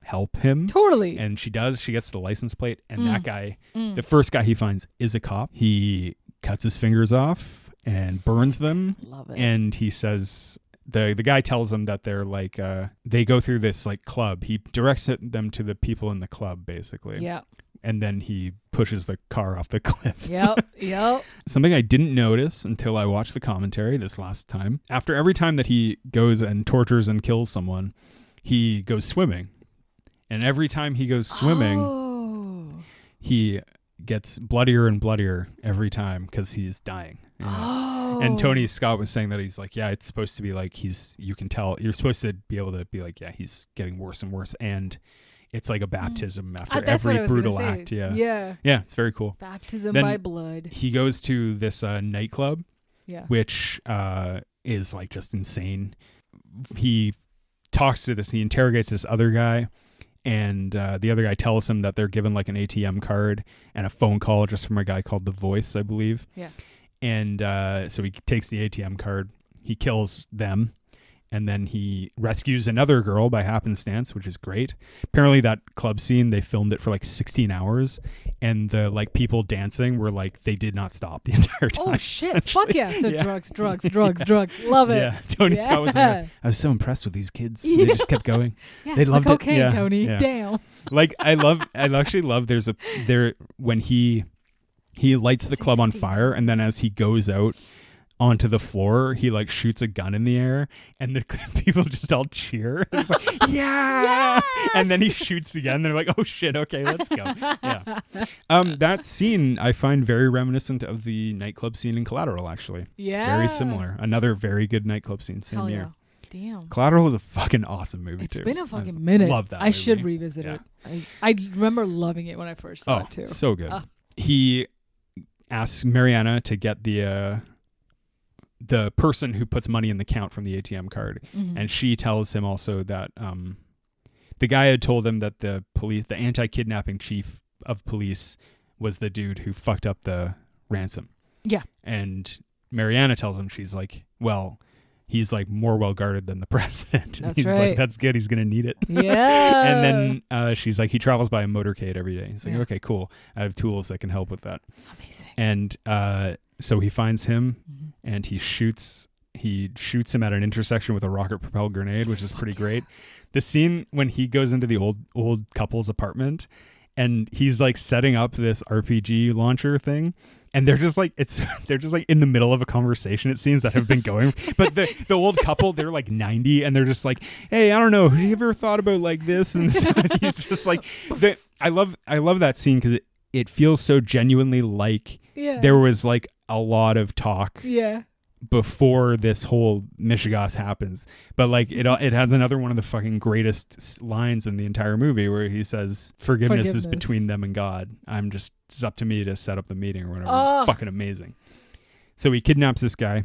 help him. Totally. And she does. She gets the license plate, and that guy, the first guy he finds is a cop. He cuts his fingers off and burns them. Love it. And he says, the guy tells them that they're like, they go through this like club. He directs them to the people in the club, basically. Yeah. And then he pushes the car off the cliff. Yep. Something I didn't notice until I watched the commentary this last time. After every time that he goes and tortures and kills someone, he goes swimming. And every time he goes swimming, he gets bloodier and bloodier every time because he's dying. And Tony Scott was saying that he's like, yeah, it's supposed to be like you can tell, you're supposed to be able to be like, yeah, he's getting worse and worse. And it's like a baptism after every brutal act. Yeah, it's very cool. Baptism then by blood. He goes to this nightclub, which is like just insane. He interrogates this other guy. And the other guy tells him that they're given like an ATM card and a phone call just from a guy called The Voice, I believe. Yeah. And so he takes the ATM card, he kills them, and then he rescues another girl by happenstance, which is great. Apparently that club scene, they filmed it for like 16 hours, and the like people dancing were like, they did not stop the entire time. Oh shit, fuck yeah. So drugs. Love it. Yeah, Tony Scott was like, I was so impressed with these kids. They just kept going. They loved like, okay, it. Tony, yeah. damn. Like I actually love when he lights the club on fire, and then as he goes out onto the floor, he like shoots a gun in the air, and the people just all cheer. It's like, yeah! Yes! And then he shoots again. They're like, oh shit, okay, let's go. Yeah. That scene I find very reminiscent of the nightclub scene in Collateral, actually. Yeah. Very similar. Another very good nightclub scene, same year. Damn. Collateral is a fucking awesome movie too. It's been a fucking minute. Love that I movie. should revisit it. I remember loving it when I first saw it too. So good. He asks Mariana to get the person who puts money in the count from the ATM card. Mm-hmm. And she tells him also that the guy had told him that the anti-kidnapping chief of police was the dude who fucked up the ransom. Yeah. And Mariana tells him, she's like, well, he's like more well guarded than the president. That's he's right. like, that's good. He's going to need it. Yeah. And then she's like, he travels by a motorcade every day. He's like, okay, cool. I have tools that can help with that. Amazing. And so he finds him and he shoots him at an intersection with a rocket propelled grenade, which is pretty great. The scene when he goes into the old couple's apartment and he's like setting up this RPG launcher thing. And they're just like in the middle of a conversation, it seems, that have been going. But the old couple, they're like 90, and they're just like, hey, I don't know, have you ever thought about like this? And he's just like, I love that scene because it feels so genuinely like there was like a lot of talk before this whole Mishigas happens. But like it has another one of the fucking greatest lines in the entire movie where he says, forgiveness is between them and God. It's up to me to set up the meeting or whatever. It's fucking amazing. So he kidnaps this guy,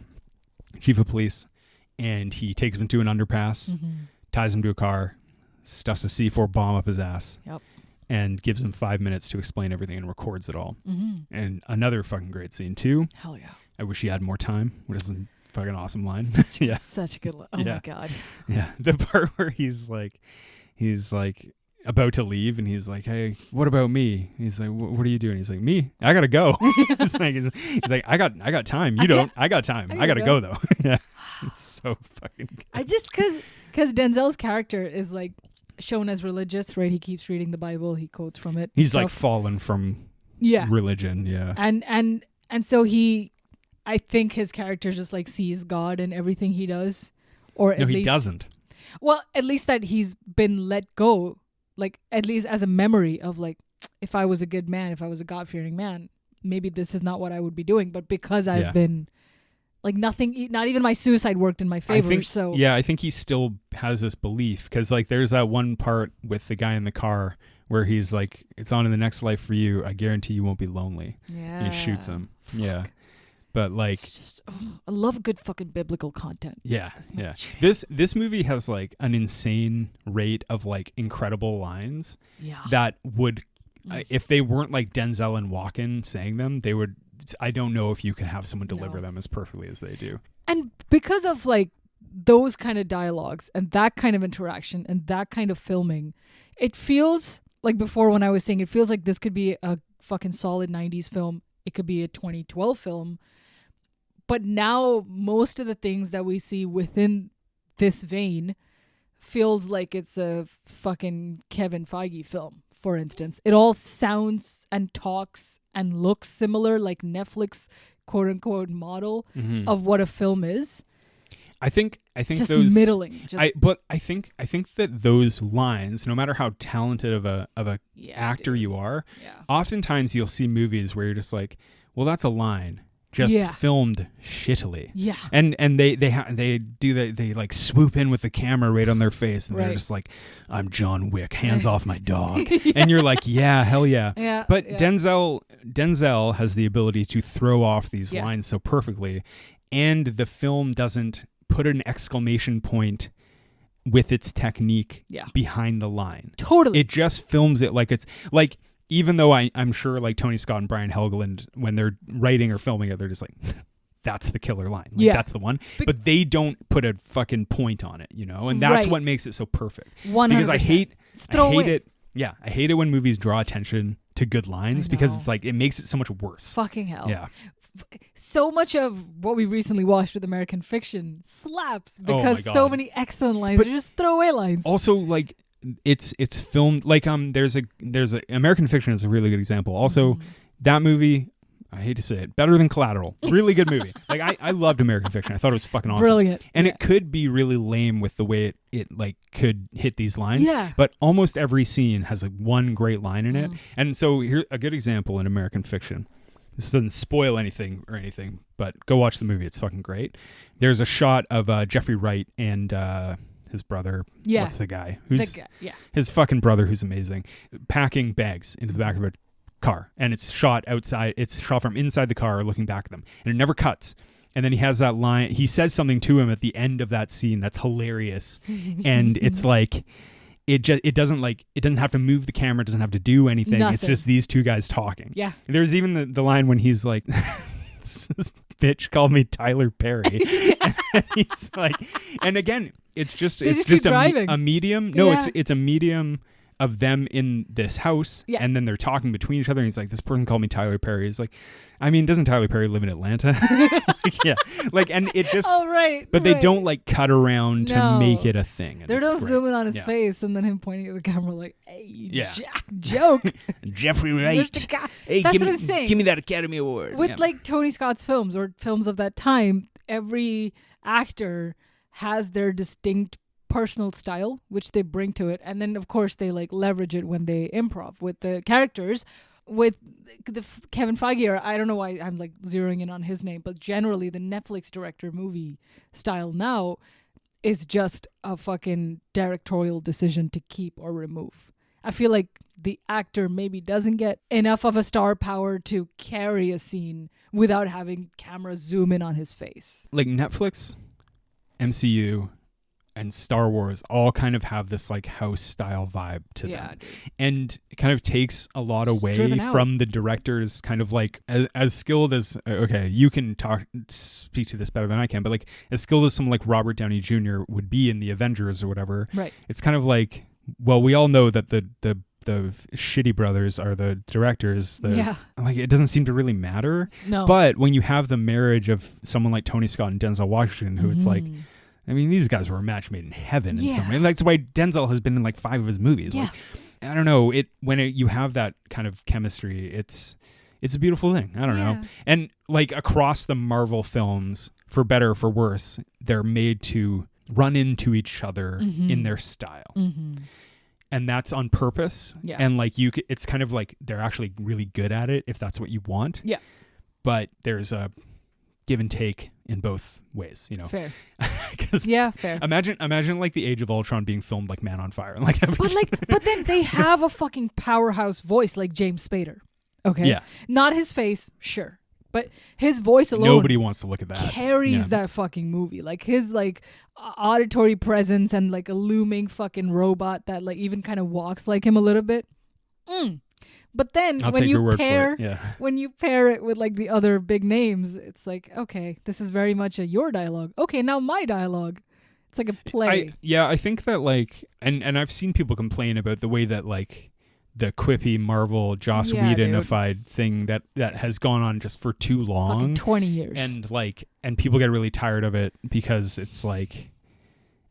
chief of police, and he takes him to an underpass, ties him to a car, stuffs a C4 bomb up his ass, and gives him 5 minutes to explain everything and records it all. And another fucking great scene too. Hell yeah. I wish he had more time. What is a fucking awesome line. Such a good line. Oh my God. Yeah. The part where he's like about to leave and he's like, hey, what about me? He's like, what are you doing? He's like, me? I gotta go. he's like, I got time. You don't. I got time. I gotta go though. Yeah. It's so fucking good. I just because Denzel's character is like shown as religious, right? He keeps reading the Bible. He quotes from it. He's like fallen from religion. Yeah. And so I think his character just like sees God in everything he does, or at least he doesn't. Well, at least that he's been let go, like at least as a memory of like, if I was a good man, if I was a God-fearing man, maybe this is not what I would be doing. But because I've been like nothing, not even my suicide worked in my favor. I think he still has this belief because like there's that one part with the guy in the car where he's like, it's on in the next life for you. I guarantee you won't be lonely. Yeah. And he shoots him. Fuck. Yeah. But like, I love good fucking biblical content. Yeah, yeah. This movie has like an insane rate of like incredible lines. Yeah. That would, if they weren't like Denzel and Walken saying them, they would. I don't know if you could have someone deliver them as perfectly as they do. And because of like those kind of dialogues and that kind of interaction and that kind of filming, it feels like before when I was saying it feels like this could be a fucking solid 90s film. It could be a 2012 film. But now most of the things that we see within this vein feels like it's a fucking Kevin Feige film, for instance. It all sounds and talks and looks similar, like Netflix quote unquote model of what a film is. I think just those middling. But I think that those lines, no matter how talented of a actor you are, oftentimes you'll see movies where you're just like, well, that's a line. Just filmed shittily. Yeah. And they do that. They like swoop in with the camera right on their face and they're just like, I'm John Wick, hands off my dog. And you're like, yeah, hell yeah. Yeah. But Denzel has the ability to throw off these lines so perfectly, and the film doesn't put an exclamation point with its technique behind the line. Totally. It just films it like it's like, even though I'm sure like Tony Scott and Brian Helgeland, when they're writing or filming it, they're just like, that's the killer line. Like, that's the one. But they don't put a fucking point on it, you know? And that's what makes it so perfect. 100%. Because I hate it. Yeah. I hate it when movies draw attention to good lines because it's like, it makes it so much worse. Fucking hell. Yeah. So much of what we recently watched with American Fiction slaps because so many excellent lines are just throwaway lines. Also, like, it's filmed like there's a American Fiction is a really good example. Also, that movie, I hate to say it, better than Collateral. Really good movie. Like I loved American Fiction. I thought it was fucking awesome. Brilliant. And it could be really lame with the way it like could hit these lines. Yeah. But almost every scene has like one great line in it. And so here's a good example in American Fiction. This doesn't spoil anything, but go watch the movie. It's fucking great. There's a shot of Jeffrey Wright and his brother, what's the guy? His fucking brother who's amazing, packing bags into the back of a car. And it's shot outside. It's shot from inside the car looking back at them. And it never cuts. And then he has that line. He says something to him at the end of that scene that's hilarious. And it's like, it doesn't have to move the camera. It doesn't have to do anything. Nothing. It's just these two guys talking. Yeah. There's even the line when he's like, this bitch called me Tyler Perry. And he's like, and again, it's just a medium. No, it's a medium of them in this house, and then they're talking between each other, and he's like, this person called me Tyler Perry. He's like, I mean, doesn't Tyler Perry live in Atlanta? Yeah. Like, and it just, but they don't like cut around to make it a thing. They're not zooming on his face and then him pointing at the camera like, hey, joke. Jeffrey Wright. Hey, that's what I'm saying. Give me that Academy Award. With like Tony Scott's films or films of that time, every actor has their distinct personal style, which they bring to it. And then, of course, they like leverage it when they improv with the characters. With the Kevin Feige, or I don't know why I'm like zeroing in on his name, but generally the Netflix director movie style now is just a fucking directorial decision to keep or remove. I feel like the actor maybe doesn't get enough of a star power to carry a scene without having cameras zoom in on his face. Like Netflix, MCU, and Star Wars all kind of have this like house style vibe to them. Dude. And it kind of takes a lot away from the directors kind of like as skilled as, okay, you can speak to this better than I can, but like as skilled as someone like Robert Downey Jr. would be in the Avengers or whatever. Right. It's kind of like, well, we all know that the shitty brothers are the directors. Like it doesn't seem to really matter. No. But when you have the marriage of someone like Tony Scott and Denzel Washington, who it's like, I mean, these guys were a match made in heaven in some way. That's why Denzel has been in like 5 of his movies. Yeah. Like, I don't know. You have that kind of chemistry, it's a beautiful thing. I don't know. And like across the Marvel films, for better or for worse, they're made to run into each other in their style. And that's on purpose. Yeah. And like it's kind of like they're actually really good at it if that's what you want. Yeah. But there's a give and take in both ways, you know. Fair. Fair. Imagine like the Age of Ultron being filmed like Man on Fire, like that. But then they have a fucking powerhouse voice like James Spader. Okay. Yeah. Not his face, sure, but his voice alone. Nobody wants to look at that. Carries that fucking movie. Like his like auditory presence and like a looming fucking robot that like even kind of walks like him a little bit. But then when you pair it with like the other big names, it's like, okay, this is very much your dialogue. Okay, now my dialogue. It's like a play. I think that like, and I've seen people complain about the way that like the quippy Marvel Joss Whedon-ified thing that has gone on just for too long. Fucking 20 years. And people get really tired of it because it's like,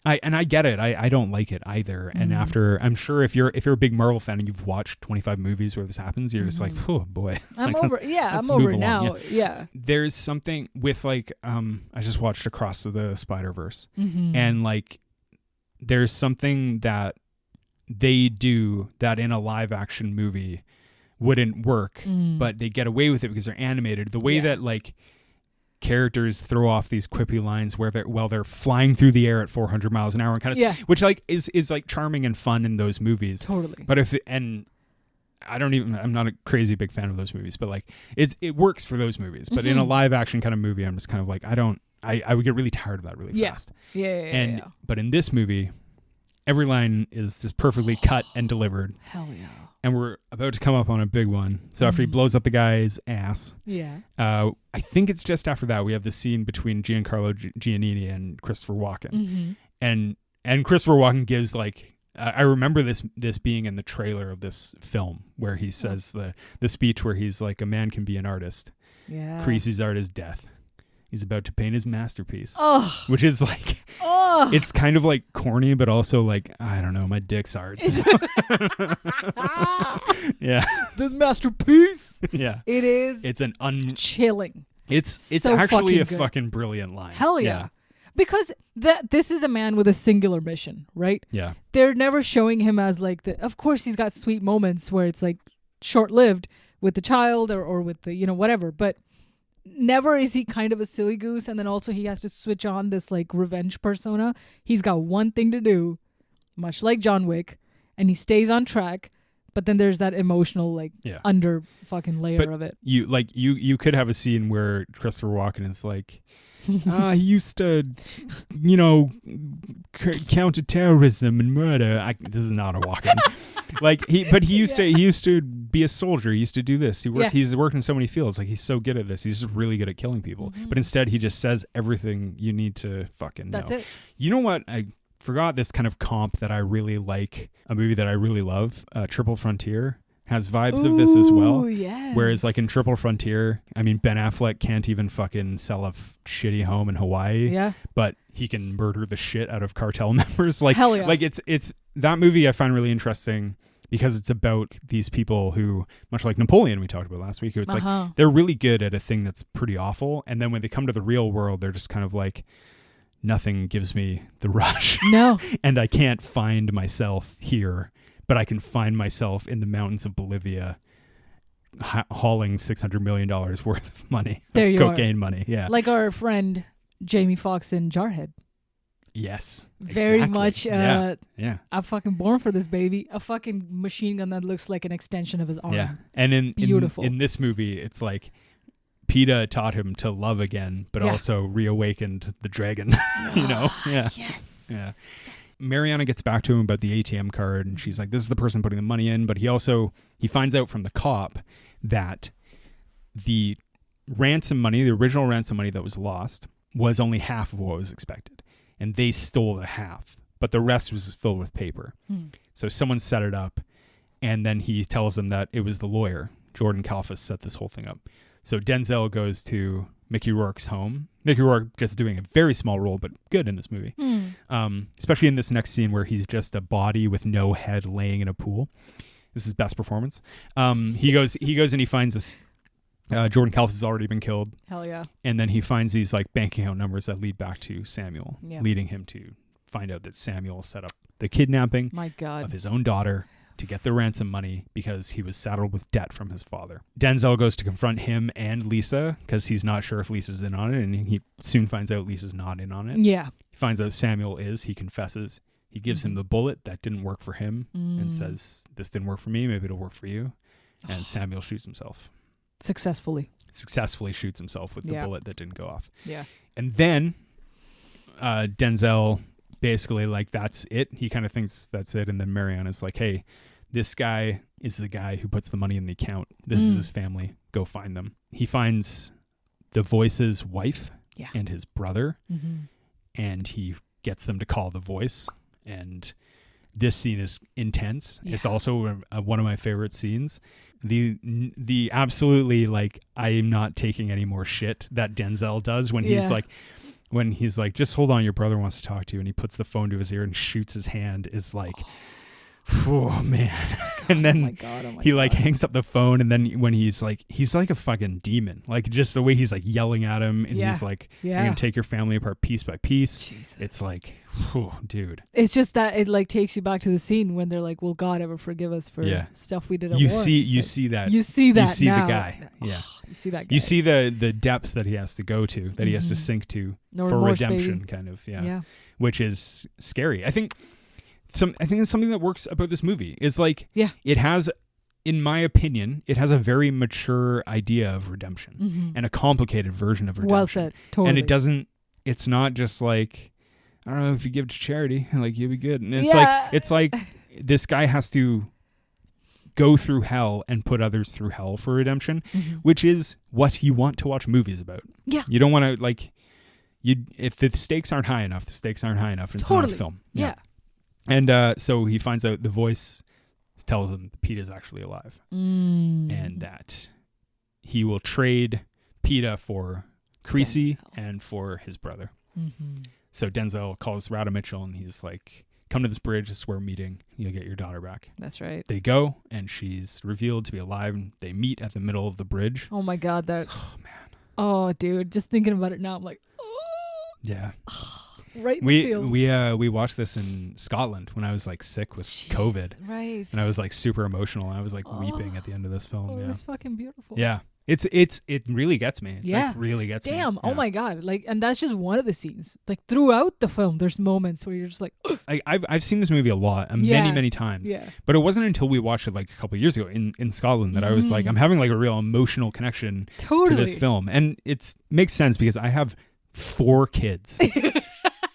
I get it. I don't like it either. And after, I'm sure if you're a big Marvel fan and you've watched 25 movies where this happens, you're just like, oh boy. I'm like, over. I'm over it now. Yeah. There's something with like, I just watched Across the Spider-Verse, and like, there's something that they do that in a live action movie wouldn't work, but they get away with it because they're animated. The way that like characters throw off these quippy lines where they're flying through the air at 400 miles an hour and kind of which like is like charming and fun in those movies. Totally. But I'm not a crazy big fan of those movies, but like it works for those movies. But in a live action kind of movie, I'm just kind of like, I would get really tired of that really fast. But in this movie, every line is just perfectly cut and delivered. Hell yeah. And we're about to come up on a big one. So after he blows up the guy's ass, I think it's just after that we have the scene between Giancarlo Giannini and Christopher Walken, and Christopher Walken gives like I remember this being in the trailer of this film where he says the speech where he's like, a man can be an artist. Yeah. Creasy's art is death. He's about to paint his masterpiece. Oh. Which is like, it's kind of like corny, but also like, I don't know, my dick's hard. Yeah. This masterpiece. Yeah. It is. It's chilling. It's so actually a good. fucking brilliant line. Hell yeah. Because this is a man with a singular mission, right? Yeah. They're never showing him as like of course he's got sweet moments where it's like short-lived with the child or with the, whatever, but never is he kind of a silly goose, and then also he has to switch on this like revenge persona. He's got one thing to do, much like John Wick, and he stays on track. But then there's that emotional like under fucking layer of it. You could have a scene where Christopher Walken is like, he used to, counter terrorism and murder. This is not a Walken. He used to be a soldier. He used to do this. He's worked in so many fields. Like he's so good at this. He's just really good at killing people. But instead, he just says everything you need to fucking know. That's it. You know what? forgot this kind of comp that I really like, a movie that I really love, Triple Frontier, has vibes of this as well. Yes. Whereas like in Triple Frontier, I mean, Ben Affleck can't even fucking sell a shitty home in Hawaii. Yeah. But he can murder the shit out of cartel members. Like, hell yeah. Like it's that movie I find really interesting because it's about these people who, much like Napoleon we talked about last week, it's like they're really good at a thing that's pretty awful. And then when they come to the real world, they're just kind of like, nothing gives me the rush. No. And I can't find myself here, but I can find myself in the mountains of Bolivia hauling $600 million worth of money, there of you cocaine are. money. Yeah. Like our friend Jamie Foxx in Jarhead. Yes. Very exactly. much. Yeah. I'm fucking born for this, baby. A fucking machine gun that looks like an extension of his arm. Yeah. And Beautiful. in this movie, it's like PETA taught him to love again, but also reawakened the dragon, you know? Yeah. Yes. Yeah. Mariana gets back to him about the ATM card, and she's like, this is the person putting the money in. But he finds out from the cop that the ransom money, the original ransom money that was lost, was only half of what was expected. And they stole the half, but the rest was filled with paper. So someone set it up, and then he tells them that it was the lawyer, Jordan Kalfas, set this whole thing up. So Denzel goes to Mickey Rourke's home. Mickey Rourke just doing a very small role, but good in this movie. Especially in this next scene where he's just a body with no head laying in a pool. This is his best performance. He goes and he finds this. Jordan Kalfas has already been killed. Hell yeah. And then he finds these like bank account numbers that lead back to Samuel, Yeah. leading him to find out that Samuel set up the kidnapping My God. of his own daughter to get the ransom money because he was saddled with debt from his father. Denzel goes to confront him and Lisa because he's not sure if Lisa's in on it, and he soon finds out Lisa's not in on it. Yeah. He finds out Samuel is. He confesses. He gives him the bullet that didn't work for him and says, this didn't work for me, maybe it'll work for you. And Samuel shoots himself. Successfully shoots himself with the bullet that didn't go off. Yeah. And then Denzel basically like, that's it. He kind of thinks that's it. And then Mariana's like, hey, this guy is the guy who puts the money in the account. This is his family. Go find them. He finds the Voice's wife and his brother, and he gets them to call the Voice. And this scene is intense. Yeah. It's also one of my favorite scenes. The absolutely like, I am not taking any more shit that Denzel does when he's like, just hold on, your brother wants to talk to you, and he puts the phone to his ear and shoots his hand, is like, oh man. And then he like hangs up the phone, and then when he's like a fucking demon, like just the way he's like yelling at him, and he's like, I'm gonna take your family apart piece by piece. Jesus. It's like, oh, dude. It's just that it like takes you back to the scene when they're like, will God ever forgive us for stuff we did at war? You see that now. the guy. Yeah. You see that guy. You see the depths that he has to go to, that he has to sink to for redemption, baby. Kind of. Yeah. Which is scary. I think it's something that works about this movie is like, it has, in my opinion, it has a very mature idea of redemption and a complicated version of redemption. Well said. Totally. And it's not just like, I don't know, if you give to charity, like you'll be good. And it's like this guy has to go through hell and put others through hell for redemption, which is what you want to watch movies about. Yeah. You don't want to like, if the stakes aren't high enough, It's not a film. Yeah. And so he finds out the Voice tells him PETA's actually alive, and that he will trade PETA for Creasy and for his brother. So Denzel calls Rada Mitchell, and he's like, come to this bridge, this is where we're meeting, you'll get your daughter back. That's right. They go, and she's revealed to be alive, and they meet at the middle of the bridge. Oh my God, oh man. Oh dude, just thinking about it now, I'm like, oh. Yeah. Right in the feels. We watched this in Scotland when I was like sick with COVID. Right. And I was like super emotional. I was like weeping at the end of this film. It was fucking beautiful. Yeah. It really gets me. It like really gets me. Damn. Oh my God. Like, and that's just one of the scenes. Like throughout the film, there's moments where you're just like, I've seen this movie a lot, many times. Yeah. But it wasn't until we watched it like a couple of years ago in Scotland that I was like, I'm having like a real emotional connection to this film. And it makes sense because I have 4 kids.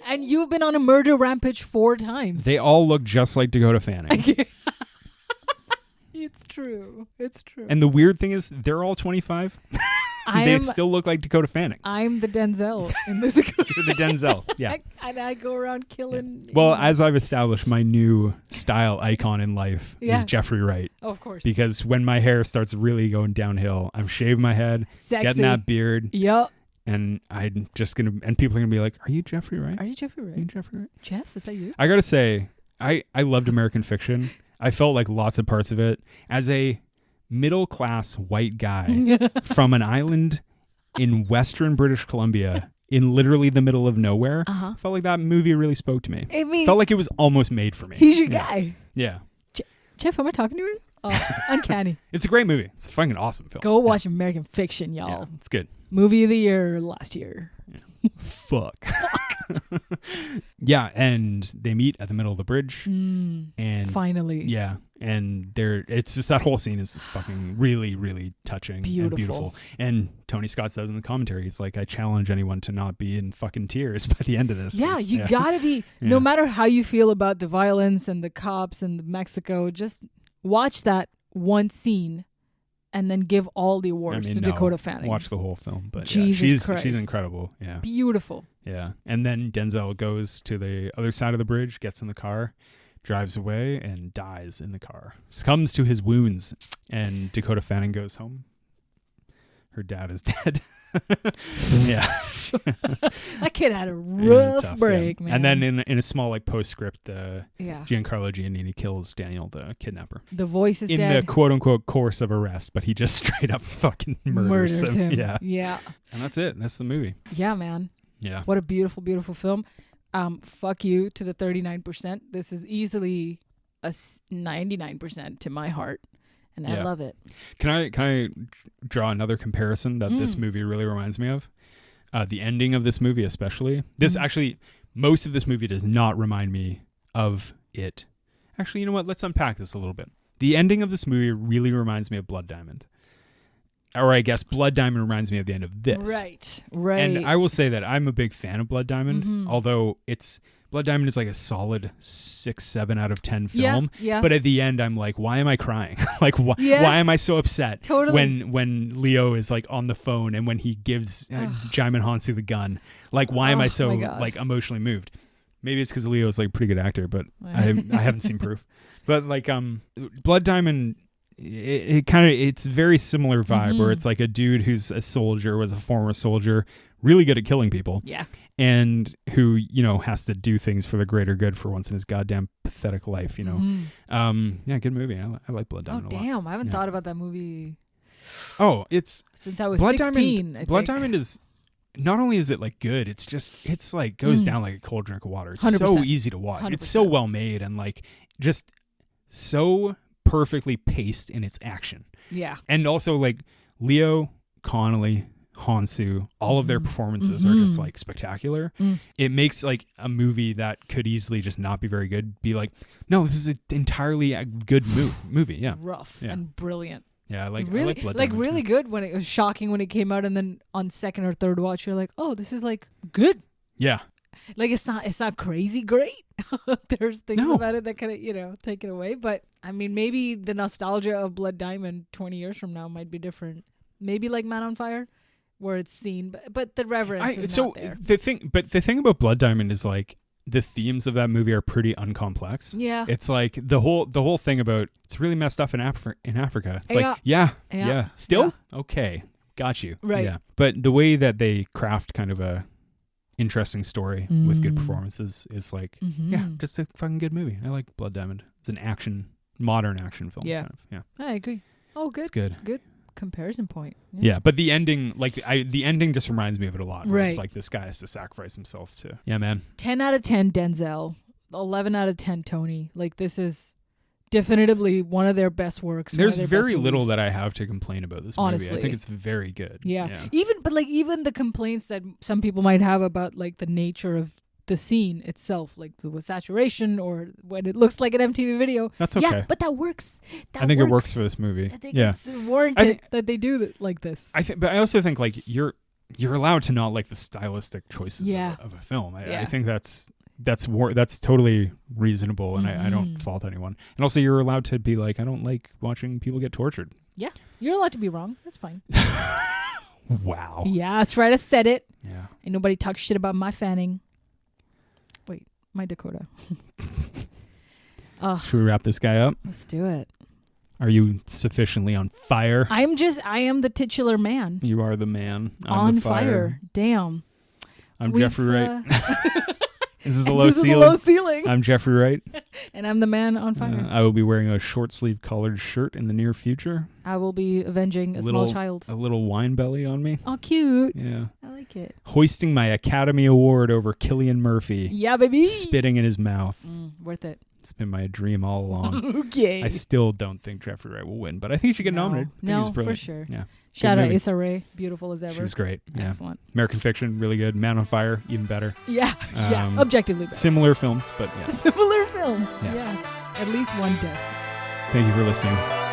And you've been on a murder rampage 4 times. They all look just like Dakota Fanning. It's true. It's true. And the weird thing is, they're all 25. They still look like Dakota Fanning. I'm the Denzel in this. You're the Denzel. Yeah. I go around killing. Yeah. Well, as I've established, my new style icon in life is Jeffrey Wright. Oh, of course. Because when my hair starts really going downhill, I'm shaving my head, Sexy. getting that beard. Yep. And I'm just going to, and people are going to be like, are you Jeffrey Wright? Are you Jeffrey Wright? Are you Jeffrey Wright? Jeff, is that you? I got to say, I loved American Fiction. I felt like lots of parts of it. As a middle-class white guy from an island in western British Columbia, in literally the middle of nowhere, felt like that movie really spoke to me. I mean, felt like it was almost made for me. He's your guy. Yeah. Jeff, am I talking to you? Oh, uncanny. It's a great movie. It's a fucking awesome film. Go watch American Fiction, y'all. Yeah, it's good. Movie of the year last year. Yeah. Fuck. Yeah, and they meet at the middle of the bridge. And finally. Yeah. And it's just that whole scene is just fucking really, really touching and beautiful. And Tony Scott says in the commentary, it's like, I challenge anyone to not be in fucking tears by the end of this. Yeah, you gotta be, no matter how you feel about the violence and the cops and Mexico, just watch that one scene and then give all the awards to Dakota Fanning. Watch the whole film. But Jesus Christ. She's incredible. Yeah. Beautiful. Yeah. And then Denzel goes to the other side of the bridge, gets in the car, drives away, and dies in the car. Succumbs to his wounds. And Dakota Fanning goes home. Her dad is dead. Yeah. That kid had a rough break, man. And then in a small like postscript, Giancarlo Giannini kills Daniel, the kidnapper. The voice is in dead. the quote unquote course of arrest, but he just straight up fucking murders him. Yeah. Yeah. And that's it. That's the movie. Yeah, man. Yeah. What a beautiful, beautiful film. Fuck you to the 39%. This is easily a 99% to my heart. And I love it. Can I draw another comparison that this movie really reminds me of? The ending of this movie especially. This actually, most of this movie does not remind me of it. Actually, you know what? Let's unpack this a little bit. The ending of this movie really reminds me of Blood Diamond. Or I guess Blood Diamond reminds me of the end of this. Right. And I will say that I'm a big fan of Blood Diamond, although Blood Diamond is like a solid 6-7 out of 10 film. Yeah. But at the end, I'm like, why am I crying? Like, why am I so upset? Totally. When Leo is like on the phone and when he gives Jaimin Hansu the gun, like, why am I so like emotionally moved? Maybe it's because Leo is like a pretty good actor, but I haven't seen proof. But like, Blood Diamond, it's very similar vibe where it's like a dude who's a soldier, was a former soldier, really good at killing people. Yeah. And who, has to do things for the greater good for once in his goddamn pathetic life, Yeah, good movie. I like Blood Diamond a lot. Oh, damn. I haven't thought about that movie. Oh, it's... Since I was Blood 16, Diamond, Blood Diamond is... Not only is it like good, it's like goes down like a cold drink of water. It's 100%. so easy to watch. 100%. It's so well made and like just so perfectly paced in its action. Yeah. And also like Leo, Connolly, Hansu, all of their performances are just like spectacular. It makes like a movie that could easily just not be very good be like, no, this is an entirely a good movie. Yeah. Rough and brilliant. Yeah, I like Blood Diamond really too. good when it was shocking when it came out, and then on second or third watch you're like, oh, this is like good. Yeah. Like it's not crazy great. There's things about it that kind of, take it away. But I mean, maybe the nostalgia of Blood Diamond 20 years from now might be different. Maybe like Man on Fire, where it's seen, but the reverence is not there. The thing about Blood Diamond is like the themes of that movie are pretty uncomplex. Yeah. It's like the whole thing about it's really messed up in Africa. It's like, yeah. Still? Yeah. Okay. Got you. Right. Yeah. But the way that they craft kind of a interesting story with good performances is like, just a fucking good movie. I like Blood Diamond. It's an modern action film. Yeah. Kind of. Yeah. I agree. Oh, good. It's good. Good comparison point. Yeah, but the ending, the ending just reminds me of it a lot. Right. It's like this guy has to sacrifice himself to. Yeah, man. 10 out of 10 Denzel, 11 out of 10 Tony. Like this is definitively one of their best works. There's very little that I have to complain about this Honestly. movie. I think it's very good. Yeah. Even the complaints that some people might have about like the nature of the scene itself, like the saturation or when it looks like an MTV video. That's okay. Yeah, but that works. I think it works for this movie. I think it's warranted that they do like this. But I also think like you're allowed to not like the stylistic choices of a film. I think that's totally reasonable, and I don't fault anyone. And also, you're allowed to be like, I don't like watching people get tortured. Yeah, you're allowed to be wrong. That's fine. Wow. Yeah, that's right. I said it. Yeah. Ain't nobody talk shit about my fanning. Wait, my Dakota. Should we wrap this guy up? Let's do it. Are you sufficiently on fire? I am the titular man. You are the man. I'm on the fire. Damn. I'm Jeffrey Wright. This is the low ceiling. I'm Jeffrey Wright. And I'm the man on fire. I will be wearing a short sleeve collared shirt in the near future. I will be avenging a small child. A little wine belly on me. Oh, cute. Yeah. I like it. Hoisting my Academy Award over Cillian Murphy. Yeah, baby. Spitting in his mouth. Worth it. It's been my dream all along. Okay. I still don't think Jeffrey Wright will win, but I think he should get nominated. No, for sure. Yeah. Shout out Issa Rae. Beautiful as ever. She was great. Yeah. Excellent. American Fiction, really good. Man on Fire, even better. Yeah. Objectively better. Similar films, but yes. Similar films. Yeah. At least one death. Thank you for listening.